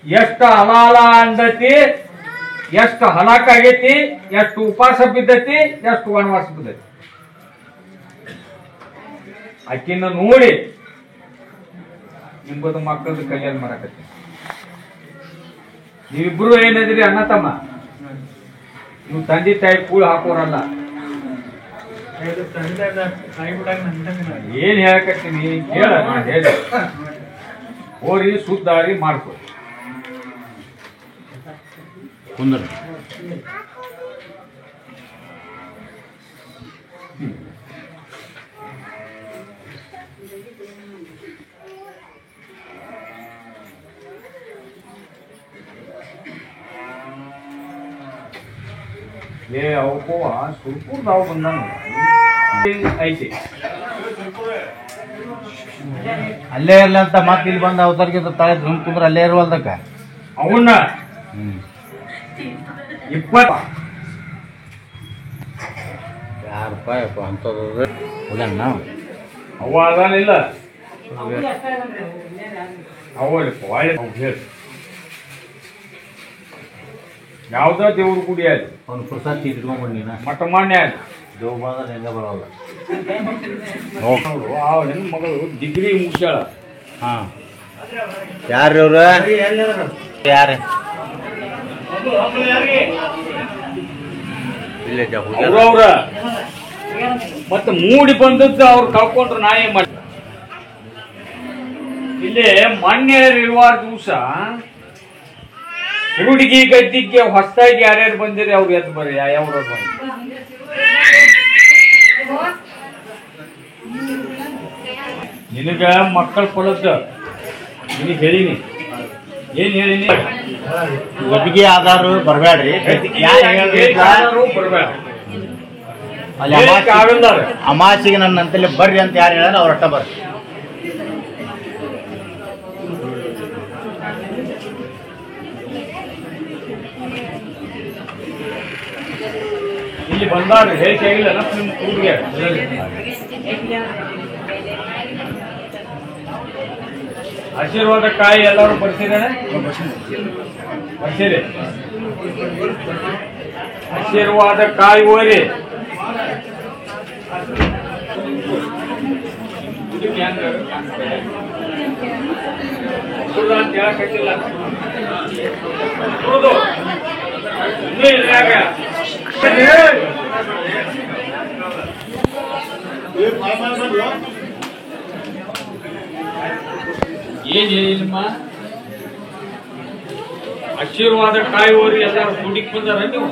ಎಷ್ಟು ಹಲಾಲ ಅಂದತಿ ಎಷ್ಟು ಹಲಾಕಾಗೈತಿ ಎಷ್ಟು ಉಪವಾಸ ಬಿದ್ದತಿ ಎಷ್ಟು ವನವಾಸ ಬಿದ್ದತಿ ಆಕಿನ ನೋಡಿ ನಿಮ್ಮದು ಮಕ್ಕಳದ ಕಲ್ಯಾಣ ಮಾಡಕತ್ತಿ ನೀವಿಬ್ರು ಏನಿದ್ರಿ ಅಣ್ಣ ತಮ್ಮ ನೀವು ತಂದೆ ತಾಯಿ ಕೂಳು ಹಾಕೋರಲ್ಲ ಏನ್ ಹೇಳಕತ್ತೀನಿ ಹೇಳ ಹೇಳ ಹೋರಿ ಸುದ್ದಾರಿ ಮಾಡ್ಕೊ ಕುಂದ್ರ ಏ ಅವಕ್ಕೂವ ಸುರ್ಪುರ್ದಾವ್ ಬಂದಾನ ಐತಿ ಅಲ್ಲೇ ಇರ್ಲಿ ಅಂತ ಮತ್ತೆ ಇಲ್ಲಿ ಬಂದ ಅವತಾರಿಗೆ ತಾಳೆ ಧುಮ್ ಕುಂದ್ರ ಅಲ್ಲೇ ಇರುವಲ್ದಕ್ಕ ಅವನ್ನ 20 ಯಾರು ರೂಪಾಯಿ ಅಂಥದ್ದು ಹೋಗ್ಯಾನ ನಾವು ಅವ ಅದಾನಿಲ್ಲ ಅವಳಿ ಹೇಳಿ ಯಾವ್ದ ದೇವ್ರ ಗುಡಿ ಅಲ್ಲಿ ಅವ್ನು ಪ್ರಸಾದ್ ಇಟ್ಕೊಂಡ್ಬಿಡ್ ನೀನು ಮಠ ಮಾನ್ಯ ಅಲ್ಲಿ ದೇವ್ ಬಂದ್ರೆ ಹೆಂಗ ಬರೋಲ್ಲ ನೋಡು ಆ ಹೆಣ್ಣು ಮಗಳು ಡಿಗ್ರಿ ಮುಗಿಸ್ಯಾಳ ಹಾಂ ಯಾರು ಇವ್ರು ಯಾರು ಇಲ್ಲೇ ಅವ್ರ ಮತ್ತೆ ಮೂಡಿ ಬಂದದ್ದು ಅವ್ರು ಕಳ್ಕೊಂಡ್ರು ನಾ ಏನ್ ಮಾಡಿ ಇಲ್ಲಿ ಮಾನ್ಯರಿರುವ ದಿವಸ ಹುಡುಗಿ ಗದ್ದಿಗೆ ಹೊಸದಾಗಿ ಯಾರ್ಯಾರು ಬಂದಿರಿ ಅವ್ರು ಎದ್ದು ಬರ್ರಿ ಯಾವ ಬಂದು ನಿನಗ ಮಕ್ಕಳ ಫಲದ ನಿನಗೆ ಹೇಳಿನಿ ಏನ್ ಹೇಳಿನಿ ಗದ್ದಿಗೆ ಆಧಾರ ಬರಬೇಡ್ರಿ ಬರ್ಬೇಡ ಅಲ್ಲಿ ಅಮಾಸಿಗೆ ನನ್ನ ಅಂತಲ್ಲಿ ಬರ್ರಿ ಅಂತ ಯಾರು ಹೇಳ ಅವ್ರ ಅಟ್ಟ ಬರ್ರಿ ಇಲ್ಲಿ ಬಂದಾರ ಹೇಳಿಕೆ ಆಗಿಲ್ಲ ನಿಮ್ಮ ಕೂಡಿಗೆ ಆಶೀರ್ವಾದ ಕಾಯಿ ಎಲ್ಲರೂ ಬರ್ಸಿದಾರೆ ಬರ್ಸಿರಿ ಆಶೀರ್ವಾದ ಕಾಯಿ ಓರಿ ಅಂತ ಹೇಳಕ್ಕಿಲ್ಲ ಹೌದು ಏನ್ ಹೇಳಿಲ್ಲಮ್ಮ ಆಶೀರ್ವಾದ ಕಾಯುವವರು ಎಲ್ಲರೂ ದುಡಿಕ್ ಬಂದಾರ ನೀವು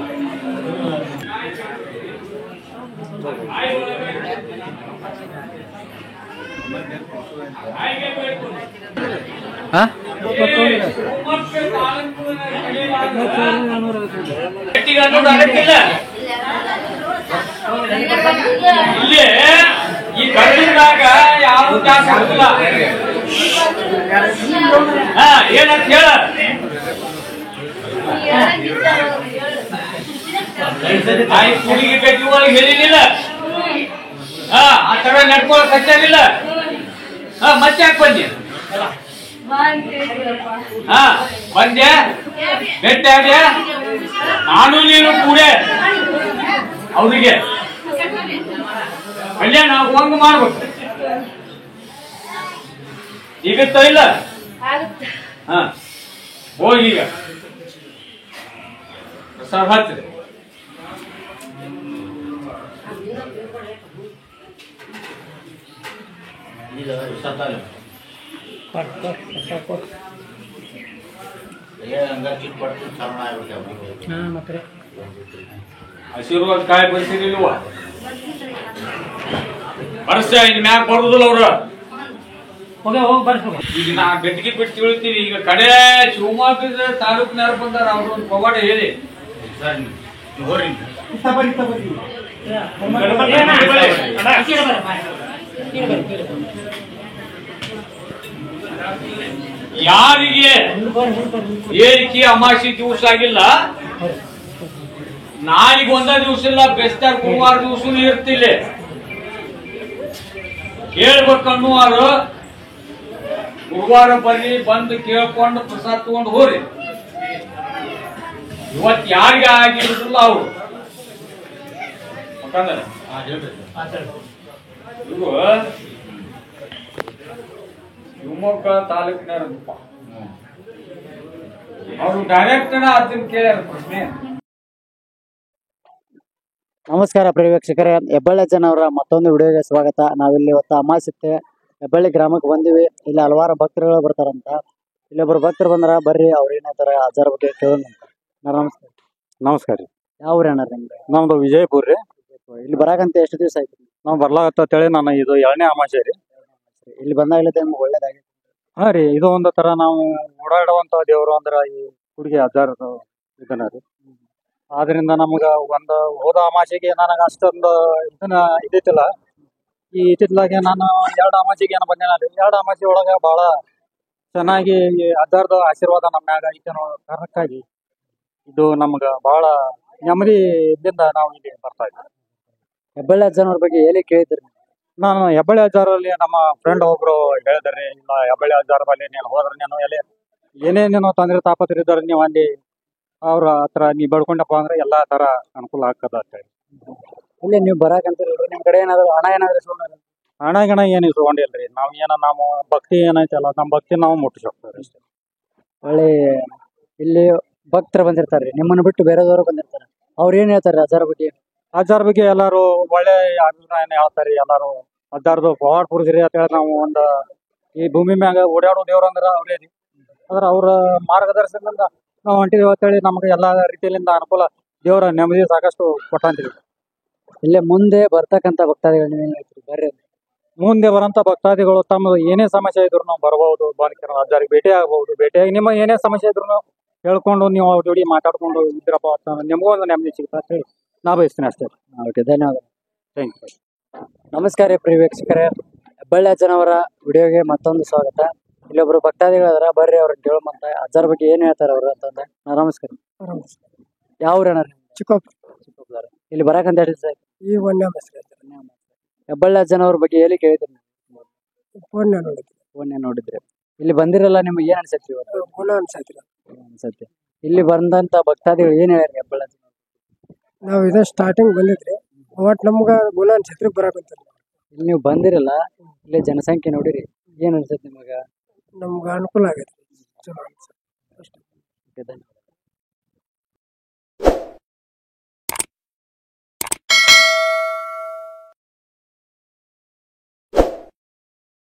ಇಲ್ಲಿ ಈ ಗಂಡದಾಗ ಯಾವ ಚಾನ್ಸ್ ಹಾಕಿಲ್ಲ ಏನಂತ ಹೇಳ ಹುಡುಗಿ ಕಟ್ಟಿ ಒಳಗೆ ಹೇಳಿಲ್ಲ ಆ ತರ ನಡ್ಕೊಳಕ್ ಹಚ್ಚಾಗಿಲ್ಲ ಮತ್ತೆ ಯಾಕೆ ಬಂದಿ ಬಂದೆ ಭೇಟಿ ಆದ್ಯ ನಾನು ನೀನು ಕೂಡ ಅವ್ರಿಗೆ ಕಲ್ಯಾಣ ಹೋಗಂಗ ಮಾಡ್ಬೇಕು ಈಗತ್ತ ಇಲ್ಲ ಹೋಗಿ ಈಗ ಪ್ರಸಾದ ಹಚ್ಚಿದೆ ಆಶೀರ್ವಾದ ಕಾಯಿ ಬರ್ಸಿರ್ಲಿಲ್ವ ಬರ್ಸ ಇನ್ ಮ್ಯಾಗ ಬರುದಿಲ್ಲ ಅವ್ರ ಈಗ ನಾ ಗಟ್ಟಿಗೆ ಬಿಟ್ಟು ತಿಳ್ತೀನಿ ಈಗ ಕಡೆ ಶಿವಮೊಗ್ಗ ತಾಲೂಕಿನಾರ ಬಂದಾರ ಅವ್ರ ಒಂದು ಪವಾಡ ಹೇಳಿ ಯಾರಿಗೆ ಏರಿಕೆ ಅಮಾಸಿ ದಿವಸ ಆಗಿಲ್ಲ ನಾಳಿಗೆ ಒಂದ ದಿವಸ ಇಲ್ಲ ಬೆಸ್ತಾರ ಗುರುವಾರ ದಿವಸನೂ ಇರ್ತಿಲ್ಲ ಕೇಳ್ಬೇಕನ್ನುವಾರು ಗುರುವಾರ ಬರ್ರಿ ಬಂದು ಕೇಳ್ಕೊಂಡು ಪ್ರಸಾದ ತಗೊಂಡು ಹೋರಿ ಇವತ್ ಯಾರಿಗೆ ಆಗಿರುದಿಲ್ಲ ಅವ್ರು ಇವು ಶಿವಮೊಗ್ಗ ತಾಲೂಕಿನಾರಪ್ಪ ಅವರು ಡೈರೆಕ್ಟ್ ಅದನ್ನ ಕೇಳ್ಯಾರ ಪ್ರಶ್ನೆ. ನಮಸ್ಕಾರ ಪ್ರಿಯ ವೀಕ್ಷಕರೇ, ಹೆಬ್ಬಳ್ಳಿ ಜನವರ ಮತ್ತೊಂದು ವಿಡಿಯೋಗೆ ಸ್ವಾಗತ. ನಾವಿಲ್ಲಿ ಇವತ್ತು ಅಮಾವಾಸ್ಯೆ ಹೆಬ್ಬಳ್ಳಿ ಗ್ರಾಮಕ್ಕೆ ಬಂದಿವಿ. ಇಲ್ಲಿ ಹಲವಾರು ಭಕ್ತರುಗಳು ಬರ್ತಾರಂತ. ಇಲ್ಲೊಬ್ರು ಭಕ್ತರು ಬಂದ್ರ ಬರ್ರಿ ಅವ್ರ ಏನಂತಾರ ಅಜ್ಜಾರ ಬಗ್ಗೆ ಕೇಳೋಣ ಅಂತ. ನಮಸ್ಕಾರ. ನಮಸ್ಕಾರ ರೀ. ಯಾವ ಊರ ಅಣ್ಣ ನಿಮ್ದು? ನಮ್ದು ವಿಜಯಪುರ ರೀ. ಇಲ್ಲಿ ಬರಾಕಂತ ಎಷ್ಟು ದಿವಸ ಆಯ್ತು? ನಾವು ಬರ್ಲಾಗತ್ತೇಳಿ ನಾನು ಇದು 2ನೇ ಅಮಾವಾಸ್ಯೆ ರೀ. ಇಲ್ಲಿ ಬಂದಾಗಲೇ ನಿಮ್ಗೆ ಒಳ್ಳೇದಾಗಿತ್ತು. ಹಾ ರೀ, ಇದು ಒಂದು ತರ ನಾವು ಓಡಾಡುವಂತ ದೇವರು ಅಂದ್ರ ಈ ಹುಡುಗಿ ಅಜ್ಜಾರ ಇದನ್ನ ರೀ. ಆದ್ರಿಂದ ನಮ್ಗ ಒಂದು ಹೋದ ಅಮಾವಾಸ್ಯೆಗೆ ನನಗ ಅಷ್ಟೊಂದು ಇದನ್ನ ಇದ್ದಿತ್ತಿಲ್ಲ. ಈ ಇತ್ತಿತ್ಲಾಗೆ ನಾನು 2 ಅಮಾವಾಸ್ಯೆಗೆ ಏನೋ ಬಂದೇನ ರೀ. 2 ಅಮಾವಾಸ್ಯೆ ಒಳಗ ಬಹಳ ಚೆನ್ನಾಗಿ ಈ ಅಜ್ಜಾರ್ದ ಆಶೀರ್ವಾದ ನಮ್ಮ ಮ್ಯಾಗ ಐತೆ ಅನ್ನೋ ಕಾರಣಕ್ಕಾಗಿ ಇದು ನಮ್ಗ ಬಹಳ ನೆಮ್ಮದಿಯಿಂದ ನಾವು ಇಲ್ಲಿ ಬರ್ತಾ ಇದ್ದೀವಿ. ಹೆಬ್ಬಳ್ಳಿ ಅಜ್ಜನವ್ರ ಬಗ್ಗೆ ಹೇಳಿ ಕೇಳಿದ್ರಿ? ನಾನು ಹೆಬ್ಬಳ್ಳಿ ಅಜ್ಜಾರಲ್ಲಿ ನಮ್ಮ ಫ್ರೆಂಡ್ ಒಬ್ರು ಹೇಳಿದ್ರಿ, ಇಲ್ಲ ಹೆಬ್ಬಳ್ಳಿ ಅಜ್ಜಾರ ಬಲ್ಲಿ ನೀನು ಹೋದ್ರೆ ನೀನು ಏನೇ ನೀನು ತೊಂದರೆ ತಾಪತ್ರ ಇದ್ದಾರೆ ನೀವು ಅಲ್ಲಿ ಅವ್ರ ಹತ್ರ ನೀ ಬೆಳ್ಕೊಂಡಪ್ಪ ಅಂದ್ರೆ ಎಲ್ಲಾ ತರ ಅನುಕೂಲ ಆಗ್ತದ ಅಂತ ಹೇಳಿ. ಇಲ್ಲಿ ನೀವು ಬರಾಕಂತೀರಲ್ರಿ, ನಿಮ್ ಕಡೆ ಏನಾದ್ರು ಹಣ ಏನಾದ್ರು ಇಸ್ಕೊಂಡ್ರಿ? ಹಣ ಗಿಣ ಏನು ಇಸ್ಕೊಂಡಿಲ್ರಿ. ನಾವು ಭಕ್ತಿ ಏನೈತಲ್ಲ ನಮ್ಮ ಭಕ್ತಿ ನಾವು ಮುಟ್ಟಿಸಿ ಹೋಗ್ತಾರೆ ಅಷ್ಟೇ. ಒಳ್ಳೆ ಇಲ್ಲಿ ಭಕ್ತರು ಬಂದಿರ್ತಾರ್ರಿ, ನಿಮ್ಮನ್ನು ಬಿಟ್ಟು ಬೇರೆದವರು ಬಂದಿರ್ತಾರೆ. ಅವ್ರು ಏನ್ ಹೇಳ್ತಾರೆ ಅಜ್ಜಾರ ಬಗ್ಗೆ? ಅಜ್ಜಾರ ಬಗ್ಗೆ ಎಲ್ಲಾರು ಒಳ್ಳೆ ಅಭಿಪ್ರಾಯನ ಹೇಳ್ತಾರಿ. ಎಲ್ಲಾರು ಅಜ್ಜಾರ್ದು ಪವಾಡ್ ಪುರುಷರಿ ಅಂತ ಹೇಳಿ ನಾವು ಒಂದು ಈ ಭೂಮಿ ಮ್ಯಾಗ ಓಡಾಡೋ ದೇವ್ರ ಅಂದ್ರ ಅವ್ರೇ ರೀ. ಅದ್ರ ಅವ್ರ ಮಾರ್ಗದರ್ಶನದಿಂದ ನಾವು ಹೊಂಟಿದೀವಿ ಅಂತೇಳಿ ನಮ್ಗೆ ಎಲ್ಲಾ ರೀತಿಯಿಂದ ಅನುಕೂಲ ದೇವರ ನೆಮ್ಮದಿ ಸಾಕಷ್ಟು ಕೊಟ್ಟಂತೀವಿ. ಇಲ್ಲೇ ಮುಂದೆ ಬರ್ತಕ್ಕಂತ ಭಕ್ತಾದಿಗಳು ನೀವೇನ್ ಹೇಳ್ತೀರಿ? ಬರ್ರಿ. ಮುಂದೆ ಬರಂತ ಭಕ್ತಾದಿಗಳು ತಮ್ಮ ಏನೇ ಸಮಸ್ಯೆ ಇದ್ರು ನಾವು ಬರಬಹುದು, ಅಜ್ಜಾರಿಗೆ ಭೇಟಿ ಆಗಬಹುದು. ಭೇಟಿಯಾಗಿ ನಿಮ್ಮ ಏನೇ ಸಮಸ್ಯೆ ಇದ್ರು ಹೇಳ್ಕೊಂಡು ನೀವು ಅವ್ರ ಜೋಡಿ ಮಾತಾಡ್ಕೊಂಡು ಇದ್ರಪ್ಪ ನಿಮಗೂ ಒಂದು ನೆಮ್ಮದಿ ಸಿಗ್ತಾ ಅಂತ ಹೇಳಿ ನಾ ಬಯಸ್ತೀನಿ ಅಷ್ಟೇ. ಓಕೆ, ಧನ್ಯವಾದ. Thank you. ನಮಸ್ಕಾರ ಪ್ರಿಯ ವೀಕ್ಷಕರೇ, ಹೆಬ್ಬಳ್ಳಿ ಅಜ್ಜನವರ ವಿಡಿಯೋಗೆ ಮತ್ತೊಂದು ಸ್ವಾಗತ. ಇಲ್ಲೊಬ್ರು ಭಕ್ತಾದಿಗಳಾದ್ರ ಬರ್ರಿ ಅವ್ರನ್ನ ಕೇಳಮಂತ ಅಜ್ಜಾರ ಬಗ್ಗೆ ಏನ್ ಹೇಳ್ತಾರೆ ಅವ್ರು ಅಂತಂದ. ನಮಸ್ಕಾರ. ಯಾವ ಊರಣ್ಣ? ಚಿಕ್ಕಪ್ಪ. ಇಲ್ಲಿ ಬರಾಕಂತ ಹೇಳಿ ಸರ್ ಈ 1ನೇ ಅಮಾವಾಸ್ಯೆ ಹೆಬ್ಬಳ್ಳಿ ಅಜ್ಜನವ್ರ ಬಗ್ಗೆ ಹೇಳಿ ಕೇಳಿದ್ರಿ? ಫೋನ್ ನೋಡಿದ್ರಿ. ಇಲ್ಲಿ ಬಂದಿರಲ್ಲ, ನಿಮ್ಗೆ ಏನ್ ಅನ್ಸತ್ತಿ ಇವತ್ತು? ಗುಣ ಅನ್ಸತ್ತೆ. ಇಲ್ಲಿ ಬಂದಂತ ಭಕ್ತಾದಿಗಳು ಏನ್ ಹೇಳ್ಯಾರ ಹೆಬ್ಬಳ್ಳಿ ಅಜ್ಜನವ್ರ? ನಾವ್ ಇದ ಸ್ಟಾರ್ಟಿಂಗ್ ಬಂದಿದ್ರಿ, ಒಟ್ ನಮ್ಗ ಗುಣ ಅನ್ಸತ್ರಿ ಬರಾಕಂತ. ಇಲ್ಲಿ ನೀವು ಬಂದಿರಲ್ಲ, ಇಲ್ಲಿ ಜನಸಂಖ್ಯೆ ನೋಡಿರಿ, ಏನ್ ಅನ್ಸತ್ ನಿಮಗ? ನಮ್ಗ ಅನುಕೂಲ ಆಗೈತ್ರಿ, ಚಲೋ ಅನ್ಸತ್ತೆ.